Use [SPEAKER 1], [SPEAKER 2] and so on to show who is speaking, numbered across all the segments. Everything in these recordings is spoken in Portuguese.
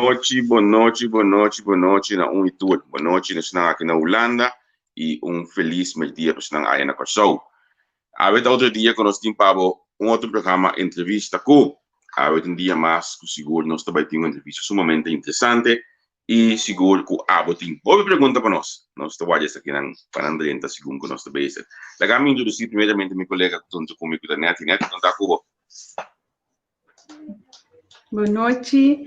[SPEAKER 1] noite, boa noite, boa noite, boa noite na e tudo. Boa noite, nós estamos aqui na Holanda e feliz dia para estar aí na Kosovo. Há outro dia que nós temos outro programa, entrevista com um dia mais, que seguro nós também temos uma entrevista sumamente interessante e seguro que tem boa pergunta para nós. Nós trabalhamos aqui para 30 segundos que nós trabalhamos. Legal, me introduzir primeiramente meu colega que está comigo da NET, não está com
[SPEAKER 2] Boa noite.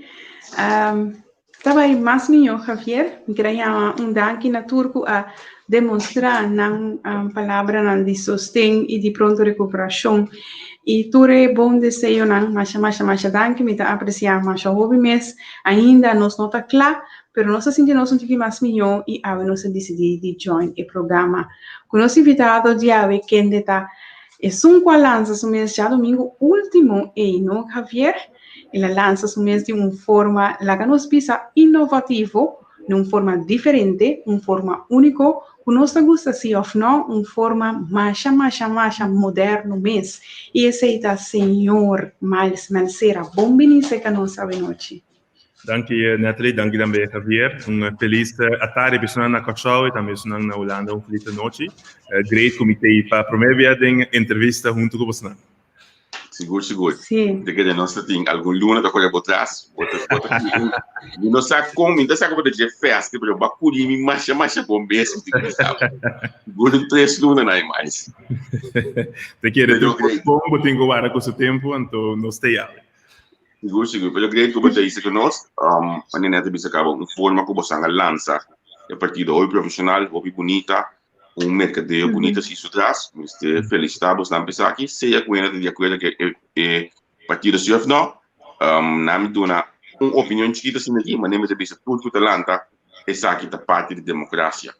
[SPEAKER 2] Estava mais minha Javier, me queria danke na turco a demonstrar na palavra de sostém e de pronta recuperação. E ture bom desejo na mais danke, me dá apreciar mais hobby mês ainda nos nota claro, pero nós sentimos que mais melhor e a nós decidir de join o programa. Com nosso invitado de hoje que está lança o mês já domingo último e não Javier. Ela lança o mês de uma forma, la que nos pisa inovativo, de uma forma diferente, uma forma única, que nos gusta se ou não, uma forma mais moderno mês. E esse é o senhor Miles Malcera. Bom-vindo a nossa noite.
[SPEAKER 3] Dank je, Nathalie. Dank je também, Javier. Feliz tarde para na Kosovo e também na Holanda. Feliz noite. Great comitê para a primeira entrevista junto com você.
[SPEAKER 1] Seguro.
[SPEAKER 2] Sim.
[SPEAKER 1] De que nós temos algum luna da coisa por trás, e não sabe como, então sabe como de festa, porque o bacuri me marcha bom mesmo, seguro 3 lunas não mais.
[SPEAKER 3] Te quero ter bom, tenho agora com o tempo, então não sei aí.
[SPEAKER 1] Seguro, pero great que você disse que nós, a neta bisa acaba uma forma como você lança a partir do hoje profissional, hoje bonita. Mercadeio bonito se isso traz, felicitamos na pessoa aqui, seja com ela de acordo que é partido se ou não, na me dona uma opinião chiquita assim aqui, mas nem me diz tudo que talanta essa aqui da parte da democracia,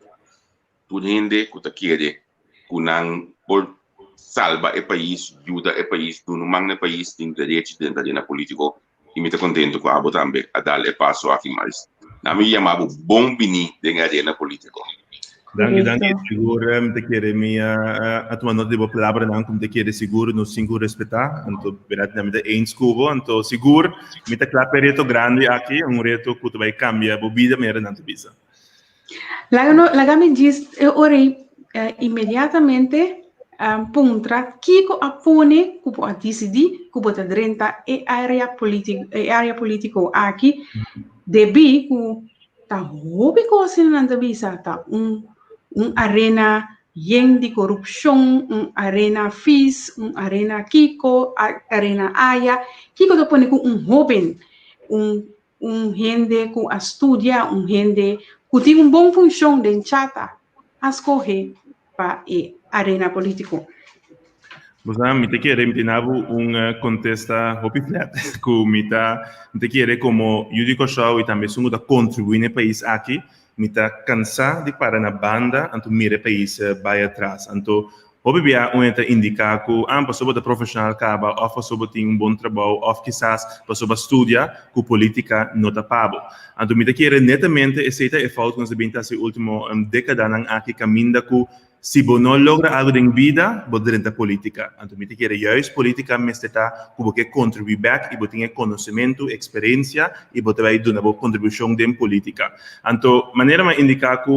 [SPEAKER 1] tudo gente que tá querer, que não por salva o país, ajuda o país, do não manda o país tem direito dentro da arena político e me tá contento com a abo também a dar o passo aqui mais, na me chamava bom bini dentro da arena político.
[SPEAKER 3] Danke. Seguro, te quero a tua nota de boa palavra, não como te quero seguro, nos cinco respeitar, então verdade não me dá cubo, então seguro, me tá claro reto grande aqui, reto que tu vai cambiar a vida mesmo não te bisa.
[SPEAKER 2] Lá me diz, ora imediatamente puntra Kiko apone que pode decidir que pode adrenta área político aqui, debi que tá hobby coisa não te bisa, tá arena de corrupção, arena FIS, arena Kiko, arena Aya. Kiko te põe com jovem, gente que estudia, gente que tem boa função de chata, a escolher para a arena política.
[SPEAKER 3] Você me te quer contesta hopi flat, que me te quer como eu digo show e também sou da contribuir no país aqui. Me tá cansado de parar na banda, então mira país vai atrás. Então, obviamente, eu indicar que a pessoa da profissional acaba, ou a pessoa tem bom trabalho, ou quizás a pessoa estuda que política não está pago. Então, me quer netamente aceitar a falta que nós temos na última década aqui caminho que se você não logra algo em vida, você entra política. Então, me quer juist política, mas está que você contribui back e você tem conhecimento, experiência e você vai dar uma contribuição em política. Então, maneira mais indicar que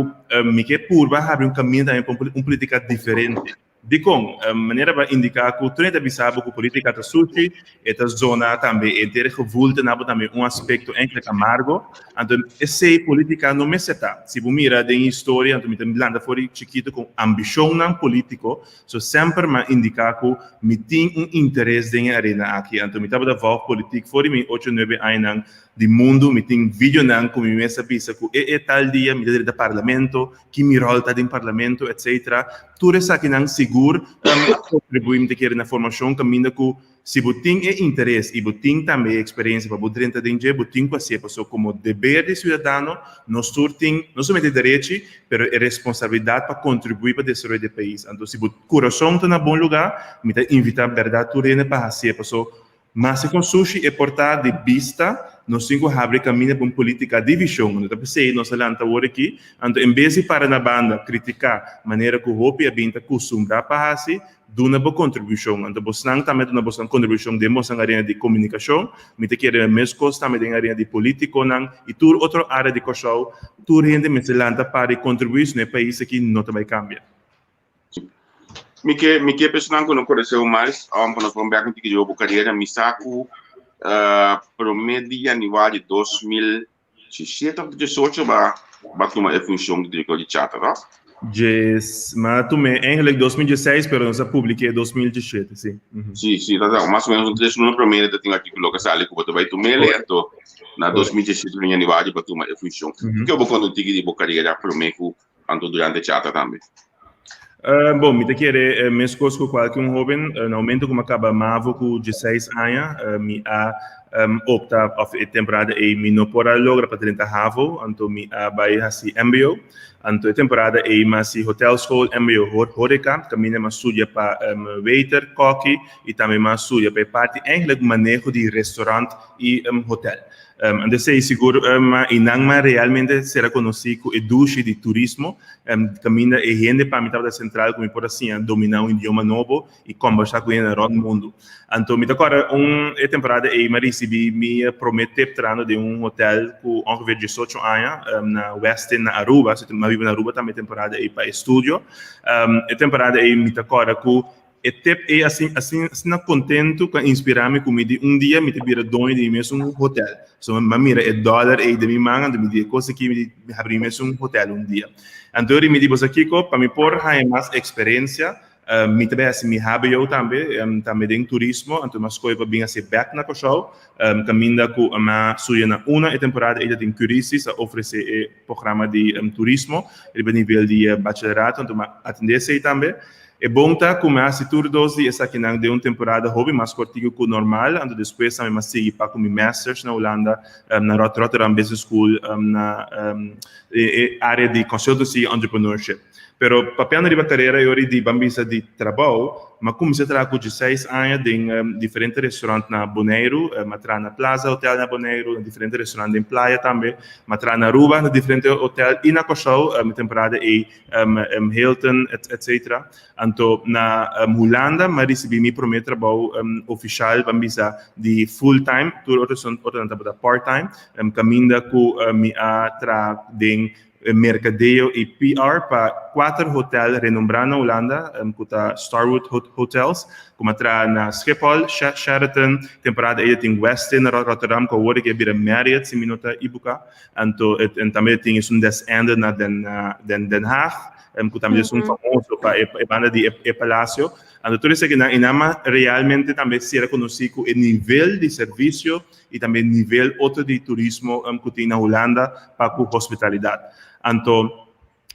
[SPEAKER 3] me quer por vai um caminho também para uma política diferente. De como, maneira para indicar que o treino de sabe que a política está suja, esta zona também é inteira revolta, também aspecto entre amargo. Então, essa política não me seta. Se você mira a história, então, me landa fora chiquito com ambição não político, so sempre me indicar que me tem interesse na arena aqui. Então, me estava da volta política fora me 8-9 anos de mundo, me tem vídeo não como me sabia que é tal dia me dentro do parlamento, que me rol está dentro do parlamento, etc. Tudo isso aqui não seguro, contribuir me querer na formação, caminho que se você tem interesse e você tem também experiência para você entrar dentro, você tem que fazer como dever de cidadão, nós temos não somente direito, mas é responsabilidade para contribuir para o desenvolvimento do país. Então, se o coração está em bom lugar, me invitar a verdade para fazer mas com sushi é portar de vista nós cinco abre caminho para uma política de divisão. Então, pensei, nós lanta agora aqui, então, em vez de para na banda criticar a maneira que o Hopi é bem acostumado para assim, duna boa contribuição. Então, você não também duna boa contribuição de moça na área de comunicação, me te quer mesmo coisa também na área de político, e tur outra área de coisa, tur gente me se lanta para contribuir no país aqui não vai cambiar.
[SPEAKER 1] Me que pessoal que não conhece mais, quando nós vamos ver aqui que eu vou carreira, me saco promedio nível de 2017 ou 2018 para uma função de diretor de teatro, não?
[SPEAKER 3] Yes, mas tu me eigenlijk 2016, pero não se publiquei 2017, sim.
[SPEAKER 1] Sim, tá, mais ou menos um trecho no primeiro tem artigo que sale que você vai tomar lento na 2017 no nível para uma função. Que eu vou quando tive de carreira promedio quando durante teatro também.
[SPEAKER 3] Bom, me te querer mesmo com qualquer jovem, no momento como acaba mavo com 16 anos, me a opta a temporada e me não pode lograr para 30 havo, então me a vai assim MBO, então a temporada e mas hotel school MBO horeca, caminha mas suja para waiter, coque e também mas suja para parte eigenlijk manejo de restaurante e hotel. Então, sei seguro, e não realmente será conhecido o duche de turismo, caminha e gente para a mitad da central, como por assim, dominar um idioma novo e conversar com ele no mundo. Então, me agora uma temporada e me recebi me promete trano de hotel com ongeveer 18 anos na Westin na Aruba, se eu vivo na Aruba também temporada e para estúdio, a temporada e me agora com e assim contento com inspirar-me como de dia me vira dono de mesmo hotel. So mira $1 e de minha manga de me dizer coisa que me abrir mesmo hotel dia. Então eu me digo aqui para me por mais experiência, me também assim me habe eu também em turismo, então mas coisa bem assim back na show, caminha com uma suya na uma temporada ele tem Curicis a oferecer programa de turismo, ele nível de bacharelato, então atender se também. É bom tá começar a tur dosi essa aqui não de uma temporada hobby mais curtinho que o normal, ando depois também mas seguir para com masters na Holanda, na Rotterdam Business School, na área de consultancy entrepreneurship. Pero papel na carreira eu de bambisa de trabalho, mas comecei a trabalhar com 16 anos em diferentes restaurantes na Bonaire, mas na Plaza Hotel na Bonaire, em diferentes restaurantes em Praia também, mas na Aruba, em diferentes hotéis e na Cochau, temporada e Hilton, etc. Então na Holanda, mas recebi meu primeiro trabalho oficial bambisa de full time, outros part time, caminho com minha tra de mercadeio e PR para 4 hotéis renombrados na Holanda, como a Starwood Hotels, como na Schiphol, Sheraton, temporada aí tem Westin, Rotterdam, que agora que é Marriott, se minuta Ibuka, então também tem um descende na Den Haag, que também é famoso para a banda de Palácio. Então, tudo isso aqui na Inama realmente também será conhecido o nível de serviço e também o nível outro de turismo que tem na Holanda para a hospitalidade. Então,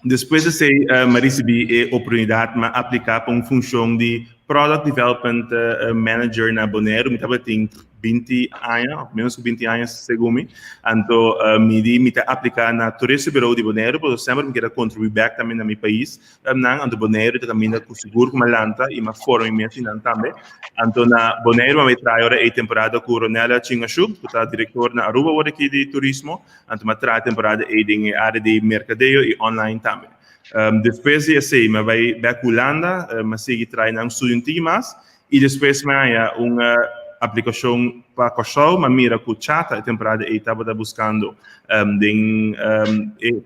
[SPEAKER 3] depois de ser recebi a oportunidade de aplicar para uma função de Product Development Manager na Bonaire, me estava tem 20 anos, menos que 20 anos, segundo me. Então, me aplicar na Turismo Bureau de Bonaire, porque sempre me quero contribuir back também no meu país. Então, Bonaire também com seguro como lanta e uma forma imensa também. Então, na Bonaire, me trai a temporada com Ronela Chingachuk, que é diretor na Aruba aqui de turismo. Então, me trai a temporada em área de mercadeio e online também. Depois de assim, me vai back Holanda, me sigo treinando estudantes e depois me há uma aplicação para Cochau, mas mira com chata a temporada e estava buscando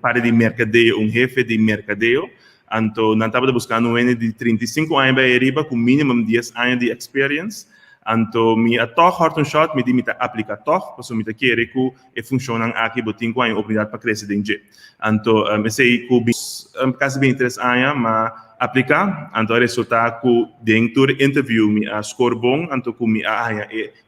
[SPEAKER 3] para de mercadeio, jefe de mercadeio. Então, não estava buscando um de 35 anos para arriba com mínimo 10 anos de experience. Então, me atoch hard shot, me dimita aplica toch, porque me quer que funciona aqui por 5 anos oportunidade para crescer dentro. Então, me sei que quase 23 anos, mas aplicar, então resultado que dentro do interview me score bom, então que me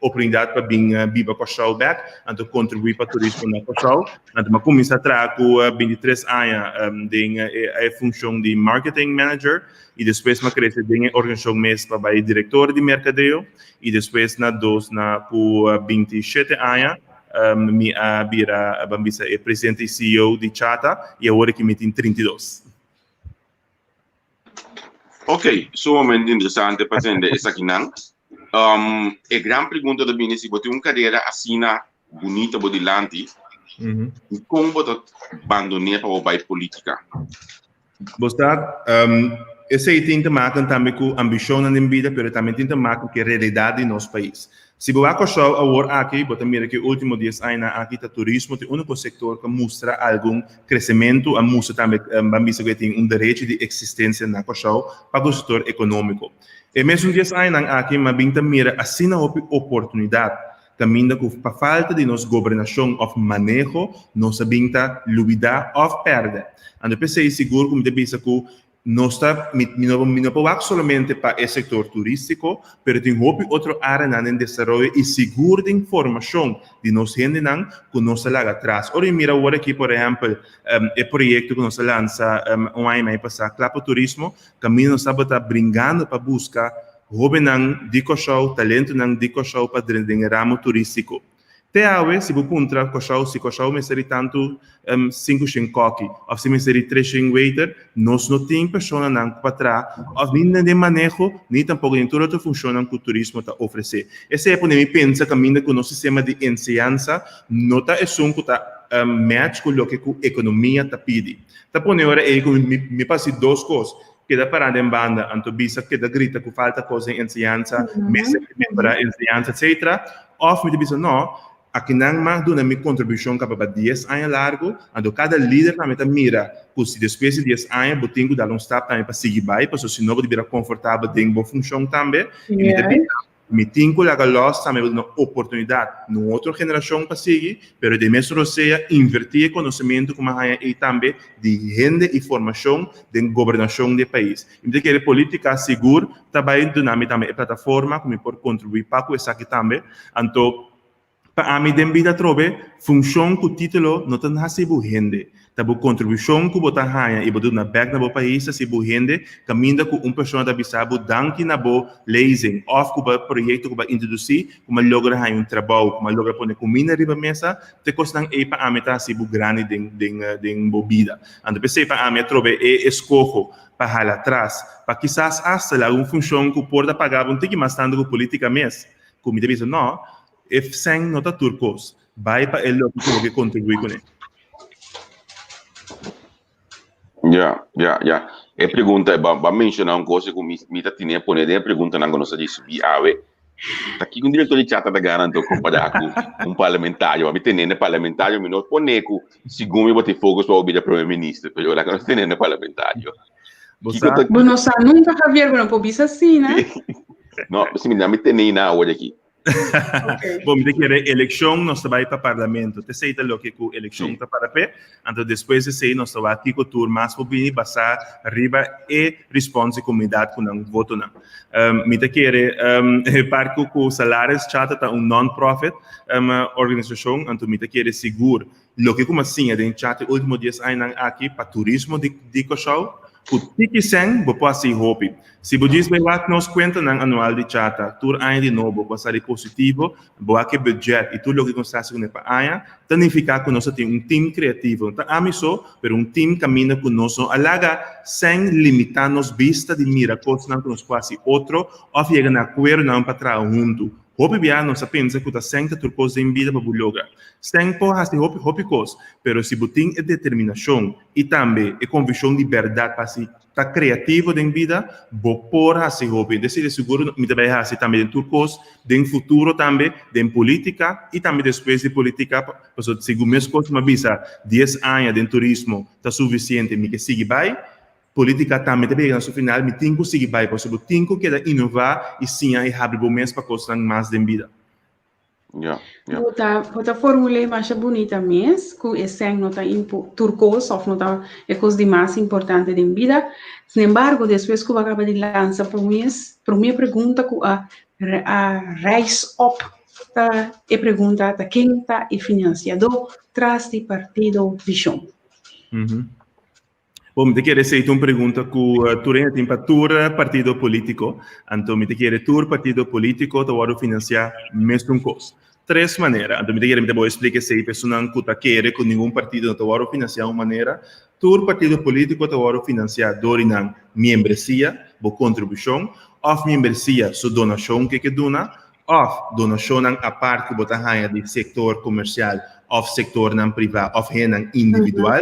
[SPEAKER 3] oportunidade para vir para Cochau back, então contribuir para turismo na Cochau, então me comecei a trabalhar com 23 anos de a função de marketing manager e depois me cresci em organização mesmo para diretor de mercadeio e depois com 27 anos me vira bambisa presidente e CEO de Chata e agora que me tem 32.
[SPEAKER 1] Ok, sumamente interessante para entender essa aqui não. A grande pergunta da minha se você tem uma carreira assim bonita bodilanti, e como você abandonar para o bairro política?
[SPEAKER 3] Você esse tem que marcar também com ambição na vida, mas também tem que marcar com a realidade do nosso país. Se você achar agora aqui, você mira que último 10 anos aqui o turismo é o único setor que mostra algum crescimento, a mostra também que tem direito de existência na costa para o setor econômico. E mesmo 10 anos aqui, mas bem mira assim na oportunidade. Também com a falta de nossa governação ou manejo, nossa binta lubida ou perde. Ando pensei seguro como de pensa que não pode somente para o setor turístico, mas tem outra área em desenvolvimento e seguro de informação de nossa gente que nós lá atrás. Ora, mira agora aqui, por exemplo, o projeto que nós lança ano passado, Clapo Turismo, também nós estamos brincando para buscar jovem dico show, talento dico show para o ramo turístico. Te ave, se você contra se o me seria tanto 5 coque, ou se me seria 3 waiter, nós não temos pessoas para trás, ou nem de manejo, nem tampouco em tudo funciona que o turismo está oferecendo. Esse é porque me pensa que ainda com o nosso sistema de ensinança, não está que está match com o que a economia está pedindo. Está por hora me passa 2 coisas. Que da parada em banda, anto bisa que da grita que falta coisa em ensinança, para ensinança, etc. Ou me bisa não, aqui não mais dona minha contribuição para 10 anos largo, anto cada líder também mira, que se depois de 10 anos, botinho dar step também para seguir bem, para se não virar confortável dentro da função também, me tinco lá los também uma oportunidade numa outra geração para seguir, mas de mesmo seja invertir conhecimento como há e também de renda e formação de governação do país. Então que a política segura também também a plataforma como pode contribuir para isso aqui também. Então para a mim de vida trobe função que o título não tem recebido renda. Tabu contribuição que você ganha e você na back na bo país se bu rende caminha com pessoa da bisabu danki na bo leasing of com projeto que vai introduzir como logra ganhar trabalho como logra pôr comida riba mesa te costam para a meta se bu grande den bobida ando pensei para a meta trobe escojo para halar atrás para quizás hasta lá função que porta pagar tique mais tanto com política mes como me diz não if sem nota turcos vai para ele que contribui com ele.
[SPEAKER 1] Ja. E pergunta, vai mencionar uma coisa que me tá tinha poner a pergunta não gosta de subir ave. Tá aqui com o diretor de chata da garanto comparar com parlamentário, mas tem parlamentário, me não poner com segundo eu botei fogo para o primeiro-ministro, porque lá que nós temos parlamentário.
[SPEAKER 2] Bueno, nunca Javier, bueno, pues assim, né?
[SPEAKER 1] Não, se me tem na hora aqui.
[SPEAKER 3] Okay. Bom, me que eleição nós vai para parlamento. Te sei lo que a eleição está para pé. Então depois de sei nós vai aqui com tur mais para vir passar arriba e responde comunidade com um voto não. Me te querer parco com salários chata tá non-profit organização. Então me te querer seguro lo que como assim de chat último 10 anos aqui para turismo de Cochau. O tiki sen bo pode ser hobby. Se você diz bem que nós conta na anual de chata, tur ano de novo pode ser positivo, boa que budget e tudo o que nós fazemos para ano, significa que nós temos time criativo. Então, amigo, pero time caminha conosco, alaga sem limitar-nos vista de mira coisas que nós fazemos outro, ou chega na acordo não para trabalhar junto. Hobby bia não se pensa que está sempre turcos em vida para bulhoga. Sempre has de hobby coisa, pero se você tem determinação e também a convicção de verdade para se estar criativo em vida, vou pôr esse hobby. Decide seguro me também has também em turcos, em futuro também, em política e também depois de política, porque se algumas coisas me visa 10 anos de turismo está suficiente me que siga bem. Política também no final me tenho que seguir bem, porque eu tenho que inovar e sim e abrir momentos para coisas mais de vida.
[SPEAKER 2] Outra formula mais bonita mesmo, que esse não está turcos ou não está é coisa de mais importante de vida. Sin embargo, depois que eu acabo de lançar para minha pergunta que a Rise Up tá e pergunta tá quem está e financiador traz de partido Vision.
[SPEAKER 3] Bom, me querer fazer uma pergunta que tu tem para tur partido político, então me querer tur partido político te vou financiar mesmo coisa. 3 maneiras, então me querer me vou explicar se a pessoa que tá querer com nenhum partido não te vou financiar uma maneira, tur partido político te vou financiar dorinan membresia, bo contribuição, ou membresia su donação que dona, of donasyon ng apart que bota haya de sector comercial of sector ng privado of hen individual.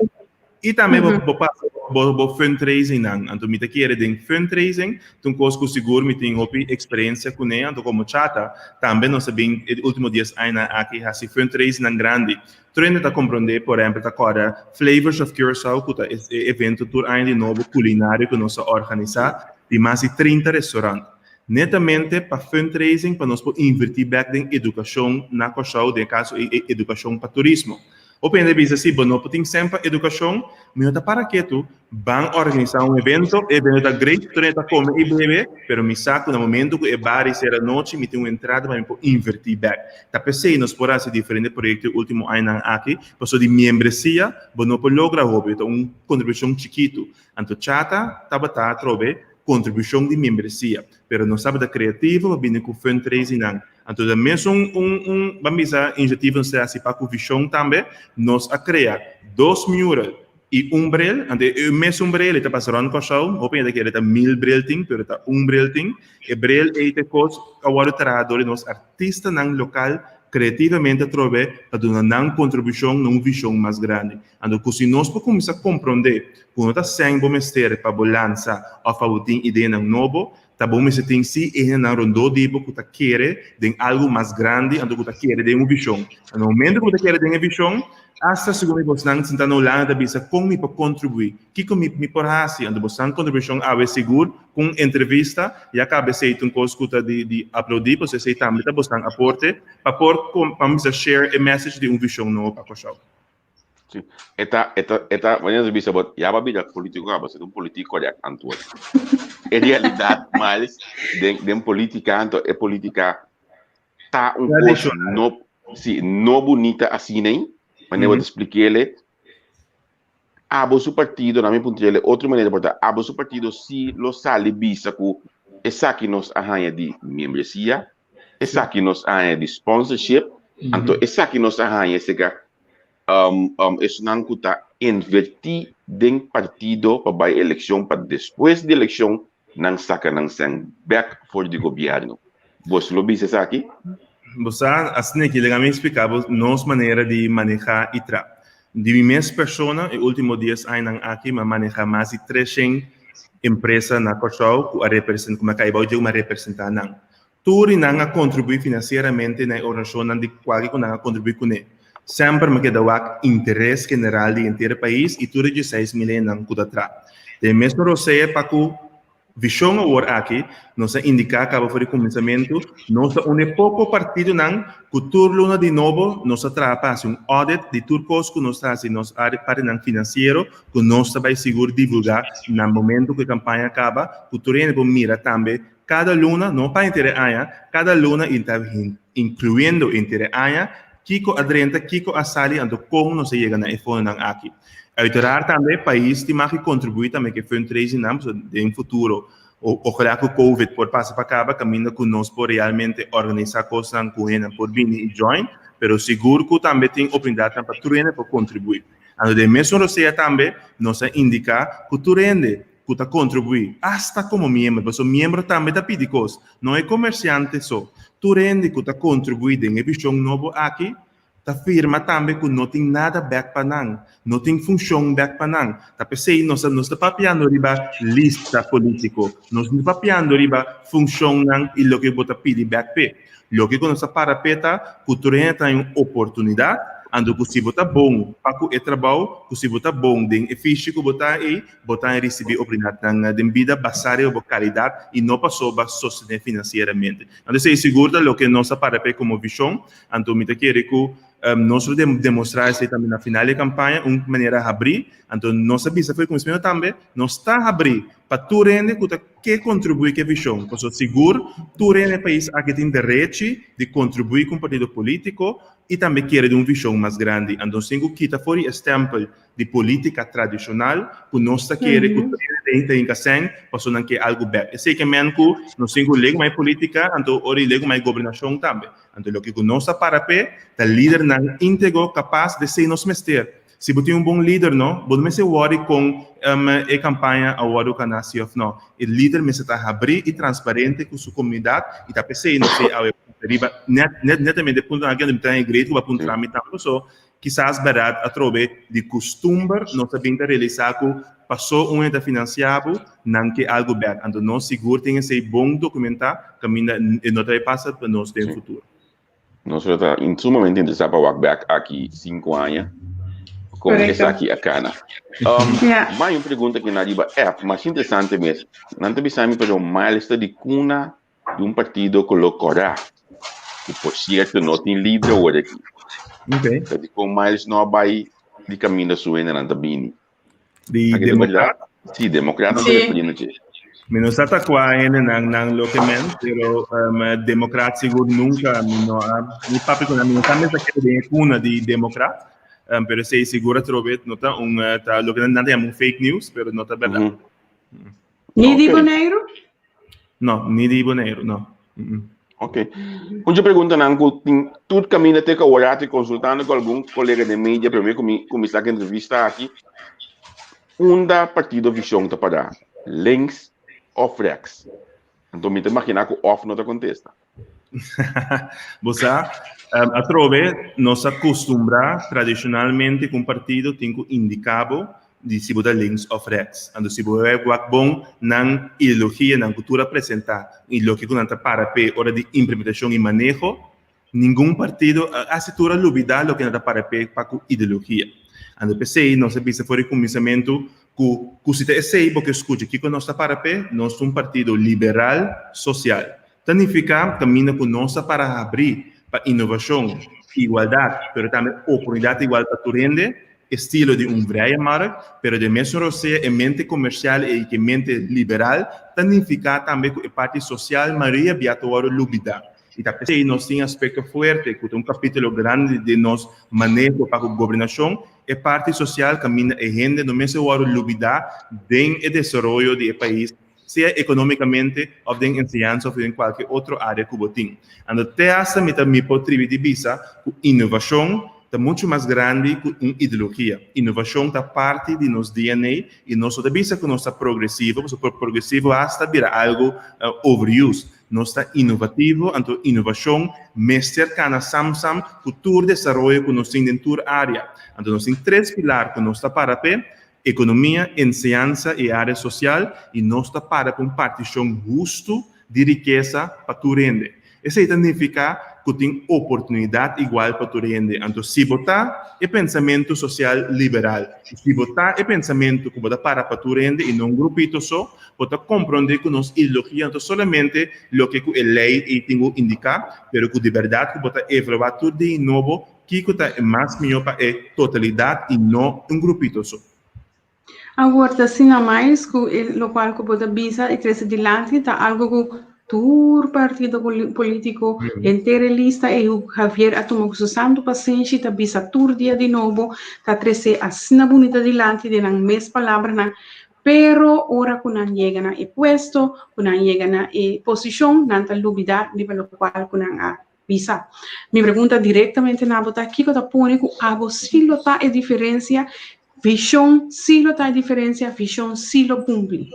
[SPEAKER 3] E também vou fundraising nang anto mita quiere den fundraising tum cosco seguro mi tem opi experiência com ele anto como chata também nós sabem último dias aina aqui hasi fundraising nang grande treino tá compreender por exemplo tá agora Flavors of Curaçao que tá evento tour ainda novo culinário que nós organizar de mais de 30 restaurantes netamente para fundraising para nós invertir back em educação na Curaçao de caso educação para turismo. O PNB assim, não tem sempre educação, mas para que tu vão organizar evento tá great, tu não tá como e bebê, pero me saco no momento que é bar e será noite, me tem uma entrada para invertir back. Tá pensei nós por esse diferente projeto último ano aqui, passou de membresia, não pode lograr uma contribuição chiquito. Anto chata, tá trobe contribuição de membresia, pero não sabe da criativa, vindo com fundraising não. Então, mesmo vamos a iniciativa nos assim para a visão também, nós a criar 2 mural e brel, o mesmo brel está passando com o show, ou bem que ele está 1000 brel ting, pero está brel ting, e brel é te coisa agora trabalhadores nós artistas não local criativamente trove para dar uma contribuição numa visão mais grande. Então, se nós podemos começar a compreender, quando está sem bom mestre para balança ou para ter ideia novo, tá bom, mas tem sim é na rondo de que tá querer de algo mais grande, ando que tá querer de uma visão. No momento que tá querer de uma visão, hasta segundo você não senta no lado da bisa como me para contribuir, que como me por assim, ando você não contribuição a ver seguro com entrevista e acaba sendo um coisa que de aplaudir, você sei também tá buscando aporte para me share a message de uma visão nova para o show.
[SPEAKER 1] Sim. Eta, wanneer bisa buat, ya babi dak politiko apa, itu politiko dak antwoord. In realidade, mas den politica anto é politica tá coisa no bonita assim nem, mas eu vou explicar ele. Abo su partido, na minha ponto ele outra maneira de portar. Abo su partido se lo sale bisa ku essa que nos arranha de membresia, essa que nos arranha de sponsorship, anto essa que nos arranha esse isso não custa invertir den partido para a eleição, para depois da eleição não saca não sem back for the governo. Você lo viste aqui?
[SPEAKER 3] Você assim que legalmente explicava nossa maneira de manejar e tra. De minhas pessoas, no último dias ainda aqui me maneja mais de 300 empresas na Curaçao que a representam como acabou de uma representar não. Tudo não a contribuir financeiramente na organização de qualquer que não a contribuir com ele. Sempre me queda o interesse general do inteiro país e tudo de 6 milhões não cuida atrás. De mesmo você para que visão agora aqui, nós indicar que para o começamento, nós pouco partido não que turno de novo nós trabalhamos um audit de turcos que nós fazemos nós para não financeiro que nós vai seguro divulgar no momento que a campanha acaba, que turno mira também cada luna não para interesse cada luna incluindo interesse Kiko Adrenta, Kiko Asali, ando como não se chega na iPhone aqui. Autorar também país que mais contribui também que fundraising não em futuro. Ojalá que o Covid por passar para cá, caminho que nós por realmente organizar coisas com ele por vir e join, pero seguro que também tem oportunidade para tu rende para contribuir. Ando de mesmo você também nos indicar que tu rende que está contribuir, hasta como membro, porque o membro também está pedindo coisas, não é comerciante só. Tu rende que está contribuindo em visão novo aqui, ta firma também que não tem nada back para não tem função back para não. Ta pensei nós está papiando riba lista político, nós não papiando riba função não e lo que bota pedir back pe. Lo que nós para peta, que tu rende tem uma oportunidade, ando que se botar bom, para que trabalho, que se botar bom, den efício que botar receber oportunidade de vida basada em qualidade e não passou para sostener financeiramente. Então, se segura lo que nós para pe como visão, ando me querer que nós demonstrar isso também na final da campanha, uma maneira de abrir, então nossa visa foi conhecimento também, nós está a abrir para tu rende que contribui com a visão, porque seguro, tu rende o país aqui tem direito de contribuir com o partido político e também quer de uma visão mais grande, então singo quita fora o stempel de política tradicional, que nós está querendo que o rende tem que ser, porque não quer algo back. Eu sei que mesmo que nós singo lego mais política, então ori lego mais governação também. Então, o que nós está para pé, o líder não íntegro capaz de ser nosso mestre. Se você tem um bom líder, não, você não se worry com a campanha, a worry com a nação, não. O líder me está abrir e transparente com sua comunidade e está pensando, não sei, Riba, netamente punto anche de tem great va punto tramitando so quizás berat a trove di costumbre non sabendo realizar que passou da financiado não que algo bad ando não seguro tem esse bom documentar caminha e não vai passar para nós no futuro.
[SPEAKER 1] Nós estamos sumamente interessados para walk back aqui 5 anos como está aqui a cana. Mas uma pergunta que nariba mas interessante mesmo. Não te pensamos para uma lista de cuna de um partido colocará que por certo não tem líder hoje aqui.
[SPEAKER 3] Okay.
[SPEAKER 1] Jadi kung miles no vai di cammino su não tabini.
[SPEAKER 3] Di Democrat?
[SPEAKER 1] Sì, Democrat
[SPEAKER 2] Sì.
[SPEAKER 3] Meno stata qua nang localmente, pero Democrat siguro nunca mi papi con la mia famiglia che è una di Democrat. Pero sei sicuro trovet nota lo che non abbiamo fake news, pero nota bella.
[SPEAKER 2] Ni di Bonaire?
[SPEAKER 3] No, ni di Bonaire, no.
[SPEAKER 1] Ok. Una pergunta nanco, tu cammina te che consultando con algún collega de media, per me come sta che intervista aqui, da partido visão tá para links ou rechts. Então me imaginar que off não te contesta.
[SPEAKER 3] Você a trove nos acostumbra tradicionalmente com partido tem indicado de se botar links ou rechts. Então se botar bom na ideologia, na cultura apresentar e lo que conta para p hora de implementação e manejo, nenhum partido assegura lubida lo que nada para p para ideologia. Ando pensei, não se pensa fora começamento que se te sei porque escute que nós está para p, nós um partido liberal social. Significa caminho com nossa para abrir para inovação, igualdade, mas também oportunidade igual para tu rende, estilo de vrije markt, pero de mesmo seja em mente comercial e em mente liberal, significa também que a parte social maria biatuaro lubida. E também nós temos aspecto forte, que tem capítulo grande de nós manejo para a governação, a parte social caminha e rende no mesmo hora lubida em o desenvolvimento do país, seja economicamente, ou em ensinança, ou em qualquer outra área que você tem. Até essa me pode de visa, inovação é muito mais grande que uma ideologia. Inovação é parte de nosso DNA e nós só visa que nós está progressivo, porque progressivo hasta virar algo overuse. Nós está inovativo, então inovação, mestre cana samsam, futuro desenvolvimento que nós temos em toda área. Então nós temos 3 pilares que nós está para pé, economia, ensinança e área social, e nós está para uma partição justa de riqueza para tu rende. Isso significa que tem oportunidade igual para tu rende. Então, se botar é pensamento social liberal, se botar é pensamento que botar para tu rende e não grupito só, botar compreender que nós ideologia, então somente o que a lei e tem que indicar, mas que de verdade que botar evaluar tudo de novo, que está mais melhor para a totalidade e não um grupito só.
[SPEAKER 2] Agora, assim, a mais que o qual que pode visa e crescer adiante, está algo que todo partido político integralista e o Javier Atomo com santo paciência está visa todo dia de novo, está crescer assim bonita adiante de nas mesmas palavras, na pero ora quando chega na puesto, quando chega na posição, não está dúvida de pelo qual quando a visa. Me pergunta diretamente na bota aqui que está põe que a vocilo tá a diferença visão silo tá a diferença visão silo cumpre.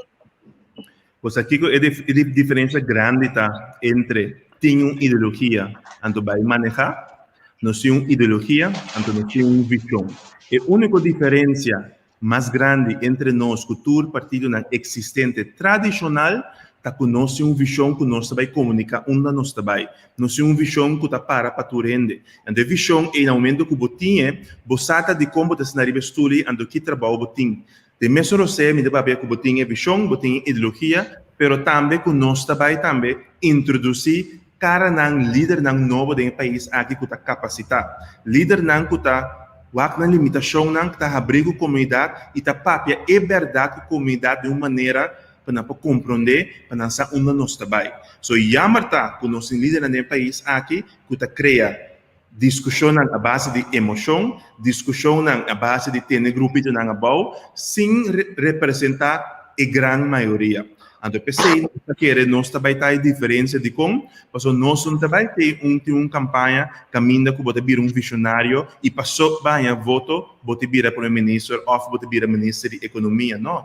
[SPEAKER 3] Pues aqui é a diferença grande tá entre ter uma ideologia, então vai manejar, não ser uma ideologia, então não ser uma visão. A única diferença mais grande entre nós, cultura, partido existente tradicional, tá que nós temos uma visão que nós vai comunicar onde nós trabalhamos. Nós temos uma visão que tá para tu rende. Então a visão é no momento que você tem, você trata de como você na estúdio, então que trabalho você tem. De mesmo você me deve ver que você tem visão, você tem ideologia, pero também que nós trabalhamos também introduzir cara ng líder ng novo do país aqui que está capacitado. Líder ng que está wak na limitação ng que está abrigo comunidade e está papia é verdade que comunidade de uma maneira para compreender, para lançar onde nós trabalhamos. So, yamarta que nós líder do país aqui que está cria discussão na base de emoção, discussão na base de ter grupo de abau, sem representar a grande maioria. Então, pensei que nós também tem diferença de como, porque nós também tem uma campanha caminho que pode vir visionário e passou bem a voto, pode vir primeiro-ministro ou pode vir ministro de economia, não.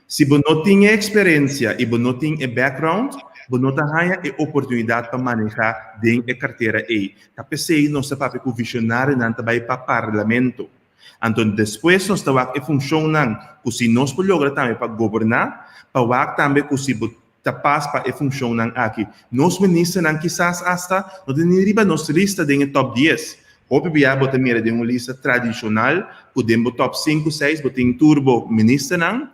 [SPEAKER 3] Se você não tem experiência e você não tem background, Bonota hanya e oportunidade para manejar dentro da carteira aí. Tapecei nós papel com visionário não também para parlamento. Então depois nós estamos em função não, que se nós podemos também para governar, para também que se tapaz para a função não aqui. Nós ministros não quizás hasta não tem riba nossa lista dentro top 10. Ou bia botar mira de uma lista tradicional, podemos top 5, 6, botar turbo ministro não.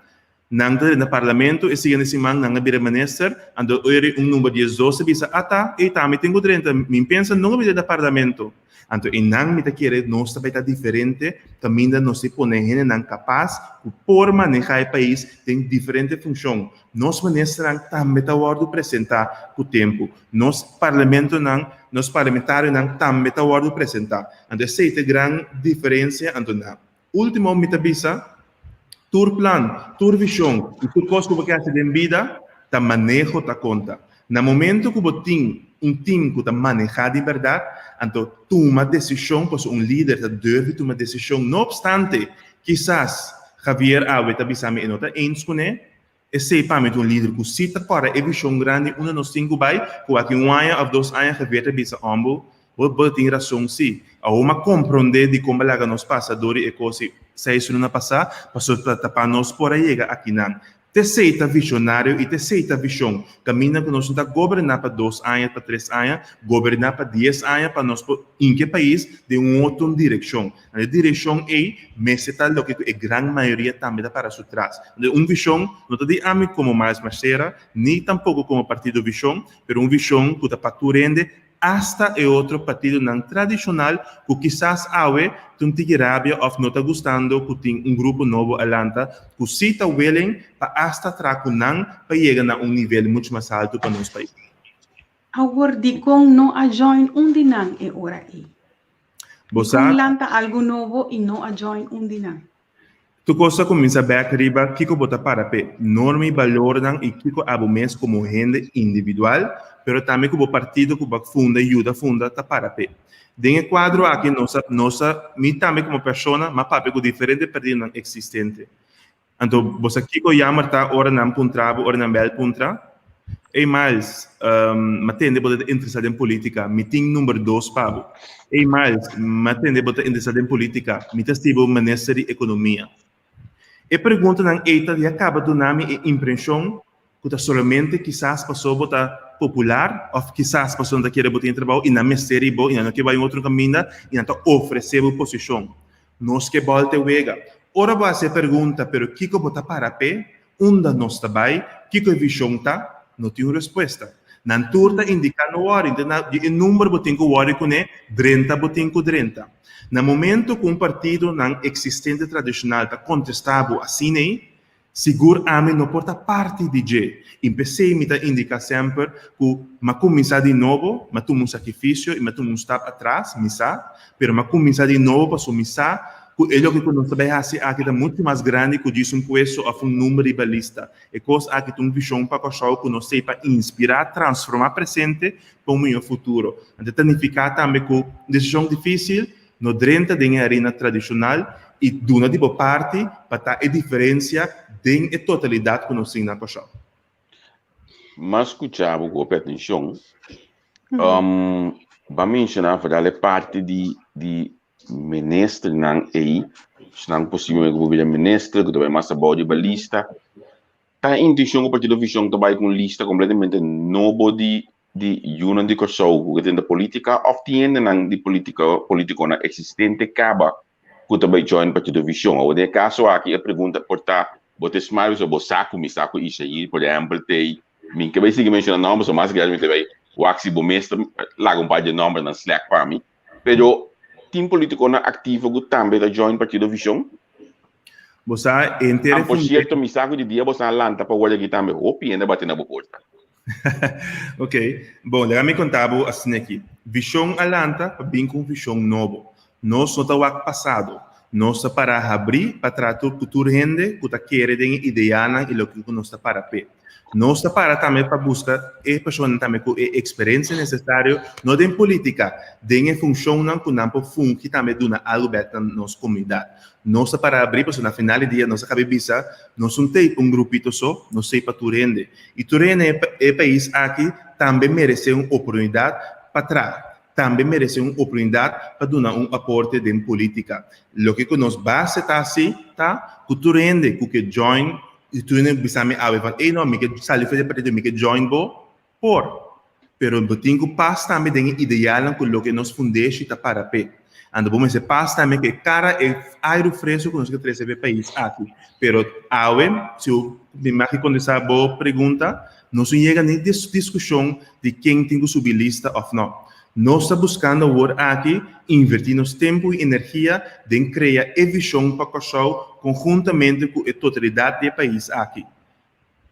[SPEAKER 3] Nang na parlamento e siga nesse man nang bira minister ando ori número 12 bisa ata e também tenho 30 me pensa não bira da parlamento anto e nang me querer nós também tá diferente também não se pone gente nang capaz por manejar o país tem diferente função nós ministros também tá ordo apresentar o tempo nós parlamento nós parlamentário também tá ordo apresentar anto essa é grande diferença anto na último me bisa tur plan, tur visão e tur coisa que você tem vida, tá manejo tá conta. No momento que você tem time que está manejado de verdade, então toma decisão, pois líder tá deve tomar decisão. Não obstante, quizás Javier Awe tá bisame enota eens com ele, e sei para mim líder que cita para a visão grande, uma nos 5 vai, que aqui ano ou 2 anos Javier tá bisa humble, você tem razão sim. A uma compreender de como lá nos passadores e coisas 6 anos passar, passou para nós por aí aqui não. Terceira visionário e terceira visão. Caminha que nós está governar para 2 anos, para 3 anos, governar para 10 anos, para nós em que país de uma outra direção. A direção é, mas está lo que a grande maioria também dá para su trás. Uma visão, não está de amigo como mais Macera, nem tampouco como partido visão, mas uma visão que está para tu rende hasta e outro partido não tradicional que quizás awe tun tigirabia of não está gostando que tem grupo novo alanta que se está willing para hasta traco não para chegar a nível muito mais alto para nosso país.
[SPEAKER 2] Agora de com não a join dinang e ora aí.
[SPEAKER 3] Você
[SPEAKER 2] lanta algo novo e não a join dinang.
[SPEAKER 3] Tu começa a ver arriba que bota para pe norme valor não e que abo mês como gente individual, pero também como partido que funda ajuda tá para pe. Dentro quadro aqui nossa me também como pessoa, mas papo com diferente partido não existente. Então você aqui que chama tá hora não contrabo, hora não bel contra. E mais, matende bota interessado em política, meeting número 2 pabo. E mais, matende bota interessado em política, meeting estivo ministro de economia. E pergunta não eita e acaba do nome e impressão que somente quizás passou botar popular ou quizás passou não querer botar em trabalho e não mestre bom e não que vai em outro caminho e não oferecer uma posição. Nós que volta wega. Ora vai ser pergunta, pero que botar para pé, onde nós trabalha, que visão tá, não tem resposta. Não turta indica no hora, então o número botem com hora com 30 botem com 30. No momento que partido não existente tradicional está contestado assim, seguro a mim não porta parte de G. Empecei a indicar sempre que ma começar de novo, ma tu um sacrifício e ma tu um step atrás, misa, pero ma começar de novo para su misa, que é o que nós sabemos aqui é muito mais grande que diz coisa a número de balista. É coisa aqui tem uma visão para que nós sepa inspirar, transformar presente para um melhor futuro. Então, significa também que decisão difícil no dentro da arena tradicional e duna de boa parte para a diferença em totalidade que nós temos na coisa.
[SPEAKER 1] Mas escuchava com atenção, vai mencionar para a parte de ministro não aí, não possível que o governo ministro que também mais bom de balista, tá intenção o partido visão também com lista completamente novo de união de coisa que tem da política obtém não de política na existente acaba que também join partido visão. O de caso aqui a pergunta portar botes mais ou bosaco me saco isso aí por exemplo tem mim que vai seguir mencionando nomes ou mais grande vai o axi bomestre lá um par de nomes na Slack para mim, pero team político na ativo que também da join partido visão.
[SPEAKER 3] Você é interessante.
[SPEAKER 1] Por certo, me saco de dia você lanta para olhar aqui também. Opi ainda bater na porta.
[SPEAKER 3] Ok, bom, me contava assim aqui. Visão alanta bem com visão novo. Nós não estamos passado. Nós para abrir para tratar cultura gente que quer den ideia e lo que nós para pé. Nós para também para buscar pessoas também com experiência necessária não tem política, tem função não com não funke também duna algo beta nossa comunidade. Nós para abrir para na final do dia nós acabei bisa nós tem grupito só, nós sei para turende e turende é país aqui também merece uma oportunidade para trás. Também merece uma oportunidade para dar um aporte de política. O que nós base está assim, tá? Que tu rende, que join, e tu rende bisa me ave, fala, não, me que sali fazer parte me que join bo, pero botinho passa também tem ideal com o que nós fundamos está para pé. Ando bom esse passa também que cara é airo fresco que nós que receber país aqui. Pero ave, se eu me imagino quando essa boa pergunta, não se chega nem discussão de quem tem que subir lista ou não. Nós estamos buscando aqui invertir nosso tempo e energia em criar a visão para o show conjuntamente com a totalidade do país aqui.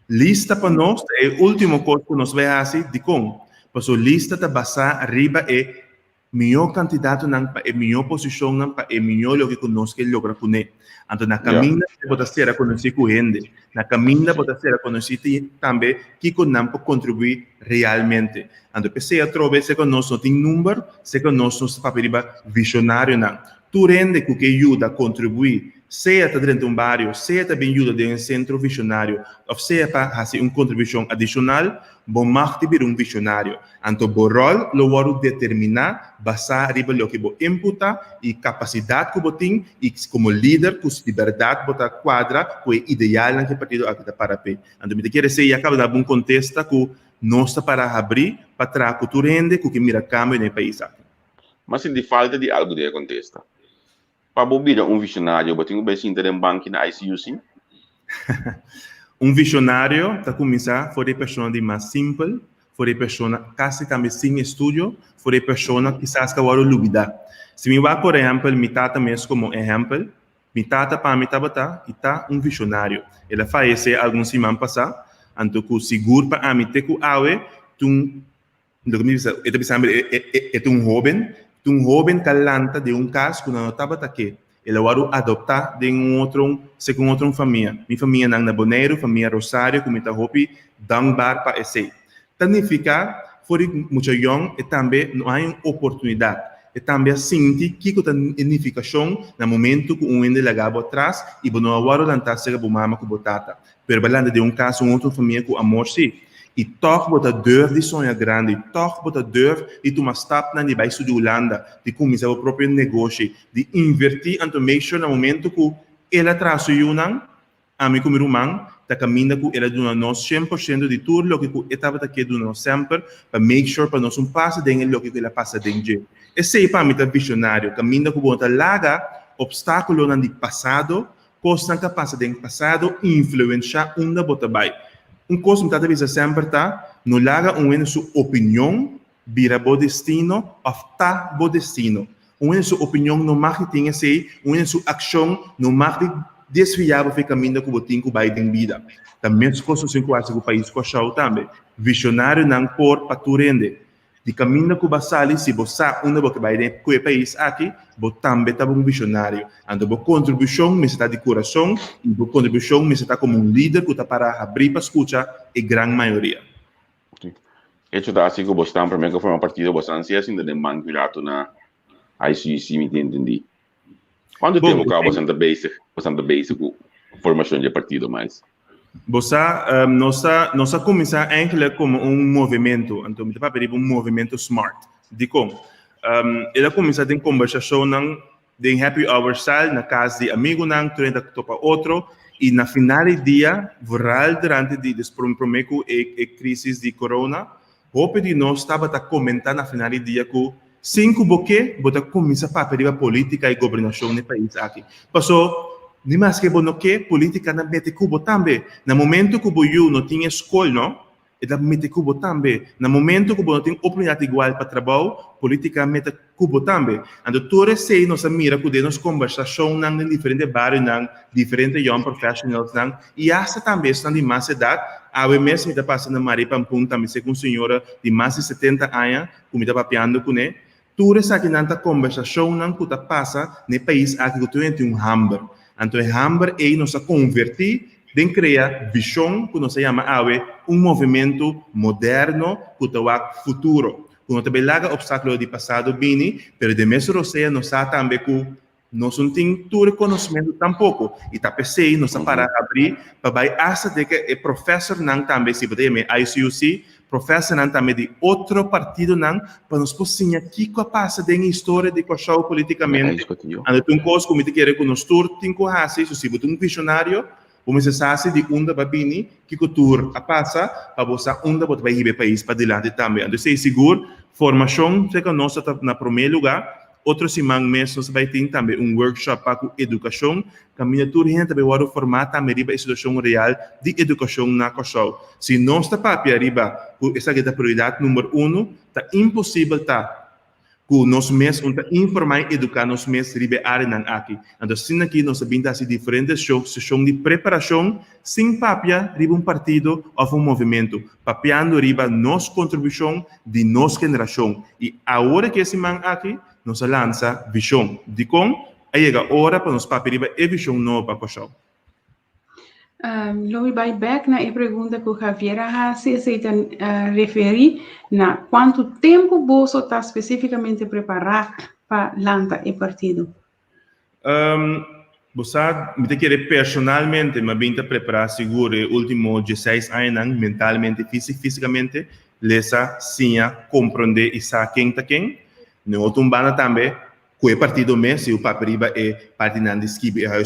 [SPEAKER 3] Lista para nós é a última coisa que nós vamos fazer de como. Porque a lista está basada arriba é melhor candidato para a melhor posição para a melhor o que nós queremos lograr com ele. Então, na caminho pode ser conhecido com gente. Na caminho pode ser conhecido também que nós podemos contribuir realmente. Então, se a trove, se nós não tem número, se nós não papel visionário, não. Tu rende que ajuda a contribuir, seja dentro de um bairro, seja também ajuda de um centro visionário, ou seja para fazer uma contribuição adicional, bom mais de um visionário. Então, o rol lo vou determinar, basar riba lo que vou imputa e capacidade que vou ter e como líder, com liberdade, botar quadra, com o ideal que o partido aqui está para pé. Então, me quer dizer, acaba de dar um contexto que nós está para abrir, para trazer a cultura rende, que mira câmbio no país aqui.
[SPEAKER 1] Mas se de falta de algo de contexto. Para bobira visionário, eu tenho bem interesse em banco na ICUC.
[SPEAKER 3] Visionário está começar for a pessoa de mais simples, for a pessoa quase também sem estúdio, for a pessoa que quizás que agora dúvida. Se me vai por exemplo, me tata mesmo como exemplo, me tata para me tabata e tá visionário. Ela faz esse alguns semanas passar, então que seguro para mim ter que awe, é jovem calanta de caso que não estava aqui. Ele vai adoptar de segundo outra família. Minha família não na Boneiro, família Rosário, como está hopi, bar para esse. Significa, for muito young, e também não há uma oportunidade. E também sentir que a unificação no momento que ainda lagava atrás e não agora lançar se a mama com botata. Pero balanda de caso outra família com amor sim. E toch bota deur de sonha grande, toch bota deur e tu mas stap na nibai de Holanda, de começar o próprio negócio, de invertir and make sure no momento que ela traz o yunang, a mim como irmão, tá caminha que ela dona nós 100% de tudo o que estava aqui dona nós sempre, para make sure para nós passe dentro do que ela passa dentro. Esse é para mim tá visionário, caminha que bota laga obstáculo no passado, coisa que passa dentro do passado, influenciar onde bota vai. Coisa que talvez sempre tá, não larga sua opinião, vira bo destino, ou tá bo destino. Sua opinião não mais tem esse, sua ação não mais desviar o caminho que você tem que vai em vida. Também as coisas que o país coxau também. Visionário não por para tu render. De caminho que você sai, se você onde você vai com o país aqui, você também está um visionário. Então, a contribuição me está de coração e a contribuição me está como líder que está para abrir para escutar a grande maioria.
[SPEAKER 1] Isso está assim que você está primeiro que forma partido, você não se ainda de manipulado na ICC, me entendi. Quanto tempo que você está basic com a formação de partido mais?
[SPEAKER 3] Nós começamos eigenlijk como movimento, então me está pedindo movimento smart. De como? Ela começa a conversação de happy hour style na casa de amigo nang, turenta topa outro e na final do dia, viral durante a crise de corona, hope de nós estava a comentar na final do dia que 5 boque, bota começa a pedir a política e governação no país aqui. Passou nem mais que bono que política na mete cubo também. No momento que o não tinha escola, não, e da mete cubo também. No momento que o não tem oportunidade igual para trabalho, política mete cubo também. Então todos sei nós mira que nós conversação nang diferente bairro nang diferente young professionals nang e essa também está de mais idade. A mesmo me está passando na Maria Pampun também com senhora de mais de 70 anos, como está papiando com ele. tudo essa que nanta conversação não que passa no país aqui que tem hambre. Então hambre é nos convertir de criar visão que nos chama movimento moderno que tem futuro. Quando também laga obstáculo de passado bini, pero de mesmo você não sabe também que nós não temos todo conhecimento tampouco. E tá pensei, nós para abrir, para vai essa de que o professor não também se pode me ICUC, professor não também de outro partido não, para nós possível aqui que passa de história de coxau politicamente. Ando tem coisa como te querer que nós tur tem coisa, se você um visionário, como se sabe de onda babini, que tour a passa para você onda para vai ir país para dilante também. Então sei seguro, formação, que nós está na primeiro lugar. Outro semana mês nós vai ter também workshop para educação, que a miniatura gente vai o formato também riba situação real de educação na Coxau. Se nós está para riba, essa é a prioridade número 1, tá impossível que nós mesmos informar e educar nós mesmos riba área nan aqui. Então assim aqui nós sabemos diferentes sessões de preparação sem papia riba partido ou movimento, papiando riba nossa contribuição de nossa geração. E agora que esse man aqui nos lança visão de como aí a hora para nos papiriba e visão nova para Coxau.
[SPEAKER 2] Logo vai back na pergunta que o Javier se refere na quanto tempo você está especificamente preparado para lançar o partido?
[SPEAKER 3] Você me quer personalmente, mas bem preparar seguro último 16 anos mentalmente, fisicamente, lesa, sinha, compreender e saber quem está quem. No outro bana também, que o partido mesmo, se o papiriba é parte da esquiva, a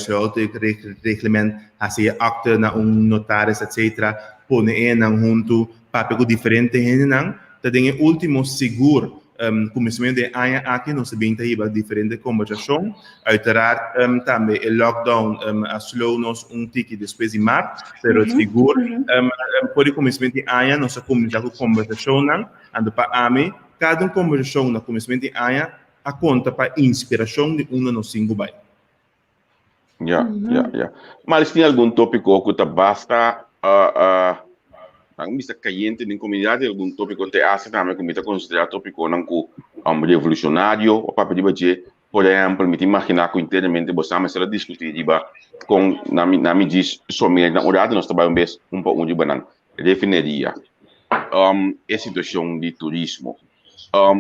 [SPEAKER 3] regramento, assim, acta na notários, etc., põe junto, papel diferente, não, tem o último seguro, começamento de ano aqui, nós sabemos que diferente conversação, alterar também o lockdown, slow-nos tique depois de março, pero seguro, por o começamento de ano, nós começamos com conversação, ando para AMI, cada conversação no começamento de ano, a conta para inspiração de no cinco vai.
[SPEAKER 1] Mas tem algum tópico que basta ang bisa caliente na comunidade, algum tópico te acha também que está considerado tópico não que revolucionário ou para pedir, por exemplo, me imaginar que internamente você mas ela discutir com na me diz somente na hora nós trabalhamos um pouco de banana definiria a situação de turismo,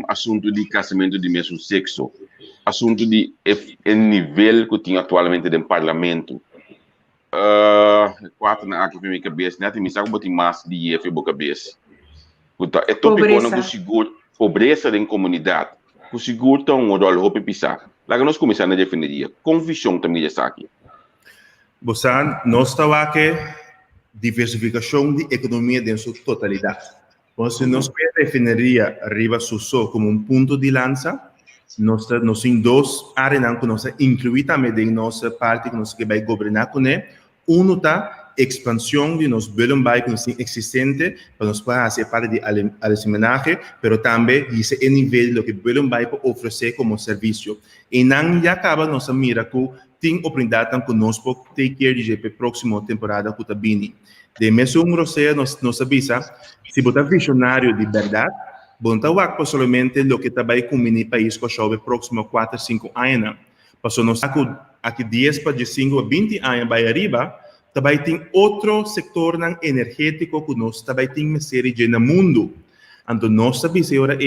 [SPEAKER 1] assunto de casamento de mesmo sexo, assunto de nível que tem atualmente no parlamento. Quatro na aqui minha cabeça, né? Tem me sabe botar mais de IF boa cabeça. É tópico não que seguro pobreza da comunidade, que seguro tão um rol hope pisar. Lá que nós começamos a definir, confusão também já aqui.
[SPEAKER 3] Você nós está aqui diversificação de economia em sua totalidade. Então, nós definiria arriba suso como um ponto de lança. Nós em duas áreas que nós incluímos também em nossa parte que nós vai governar com ele. Um tá expansão de nos belumbai que nós existente para nós fazer parte de almacenagem, pero também esse é nível do que belumbai pode oferecer como serviço. E não já acaba nossa mira que tem oportunidade conosco take care de a próxima temporada que está vindo. De mesmo você nos avisa se você visionário de verdade, bom tá o somente o que trabalha com o mini país que chove próximo 4 5 anos. Passou nós aqui 10 para de 5 a 20 anos vai arriba, também tem outro setor energético que nós também tem uma série de no mundo. Então nós sabemos agora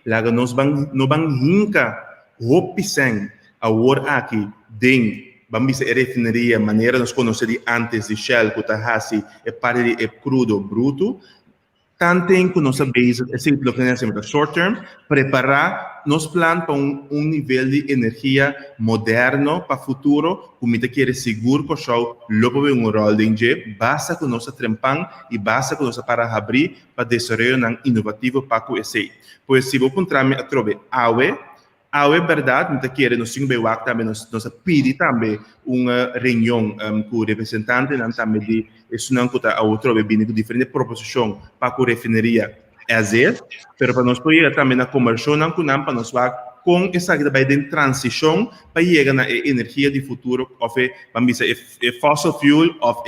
[SPEAKER 3] lá nós vamos hinca roupisem a hora aqui dentro vamos dizer refineria maneira nós conhecemos antes de Shell que está assim é parte de crudo bruto. Tanto que nós sabemos, esse é o que nós chamamos de short term, preparar nos planos para um nível de energia moderno para o futuro, como te quer seguro que o lobo tem rol de basta que nós trempam e basta que nós para abrir para desenvolver inovativo para o esse. Pois se você encontrar a trobe é verdade, não te quer nós sim bem também nós pedi também uma reunião com o representante também de isso não que a outra bem com diferente proposição para a refineria fazer, mas para nós poder também na conversão não para nós com essa que vai de transição para chegar na energia de futuro of vamos dizer fossil fuel of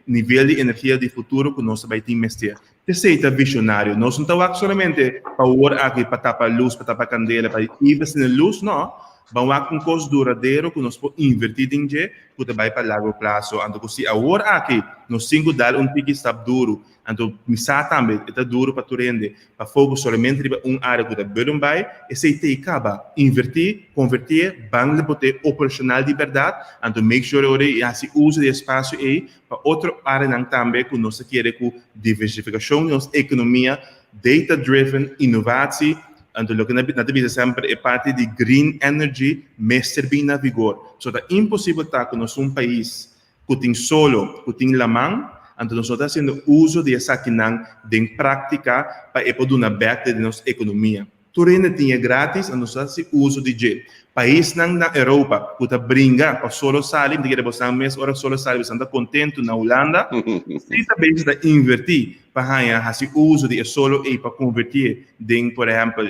[SPEAKER 3] nível de energia de futuro que nós vai investir. Terceiro, visionário. Nós não estamos somente para aqui para tapar luz, para tapar candela, para investir na luz, não. Vamos a um custo duradouro que nós podemos invertir em que vai para largo prazo. Então, se agora aqui nós temos dar pique está duro, então misa também está duro para tu render, para fogo somente área que está bem vai, e se te acaba invertir, converter, banco poder operacional de verdade, então make sure que assim uso de espaço aí para outra área também que nós queremos com diversificação de nossa economia, data driven, inovação. Então, o que nós devemos sempre é parte de green energy, mestre bem na vigor. Então, é impossível estar com um país que tem solo, que tem la mão, então nós estamos fazendo uso de essa quinang de prática para poder dar back de nossa economia. Tudo ainda tinha grátis, então nós estamos fazendo uso de je. País na Europa, que brinca para solo salir, que você não mês hora solo salir, você está contente na Holanda, se também está invertir para fazer uso de solo e para convertir em, por exemplo,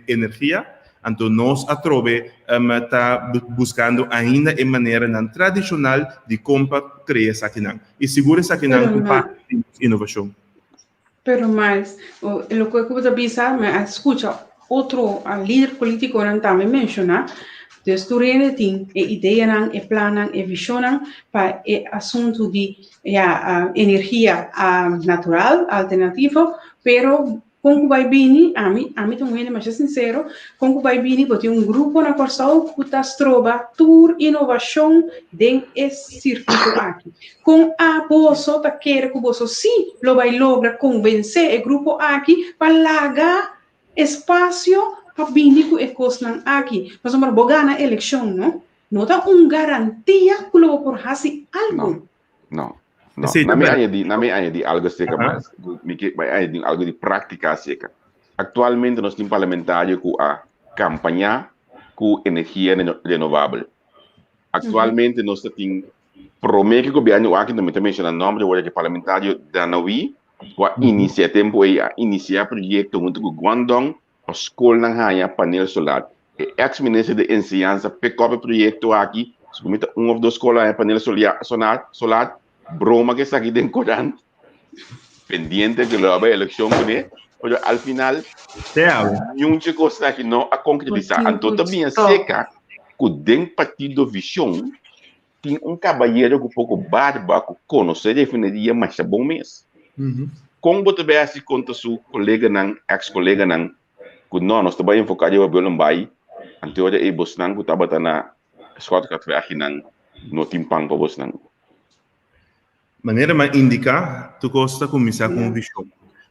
[SPEAKER 3] energia. Então, nós a Trove está buscando ainda em maneira não tradicional de como criar essa quinang. E segura essa quinang com parte de inovação.
[SPEAKER 2] Pero mais, o que você pensa, me escuta outro líder político também mencionar, desde tem ideia, plano, visão para o assunto de energia natural, alternativa, pero como vai vir, a mim também é mais sincero, como vai vir, porque grupo na qual que está trova tour inovação dentro desse circuito aqui. Com a bolsa, tá quer que você sim, lo vai lograr convencer o grupo aqui para largar espaço para vir com coisas aqui. Mas vamos bogar na eleição, não? Não dá garantia que lo por fazer algo.
[SPEAKER 1] Não. Na minha de algo seca mais, algo de prática seca. Atualmente nós temos parlamentário com a campanha com energia renovável. Atualmente nós temos promete que o governo aqui não me menciona o nome do parlamentário da Naui, com a iniciar projeto junto com Guangdong, a escola na Haya painel solar. O ex-ministro de Enseñanza pegou o projeto aqui, submete ou duas escolas painel solar. Broma que está aqui dentro Coran, pendiente que lo haga eleição, pero al final, nenhuma coisa que não a concretizar. Então, também é seca que dentro do partido Visão, tem cabalheiro com pouco barba, que conhece a definiria, mas é bom mesmo. Como você vê assim, conta seu colega, ex-colega, que nós estamos enfocados em o Bai, então, eu vou que estava na escola que eu aqui no timpang para você.
[SPEAKER 3] Maneira mais indicar, tu gosta de começar com um visão.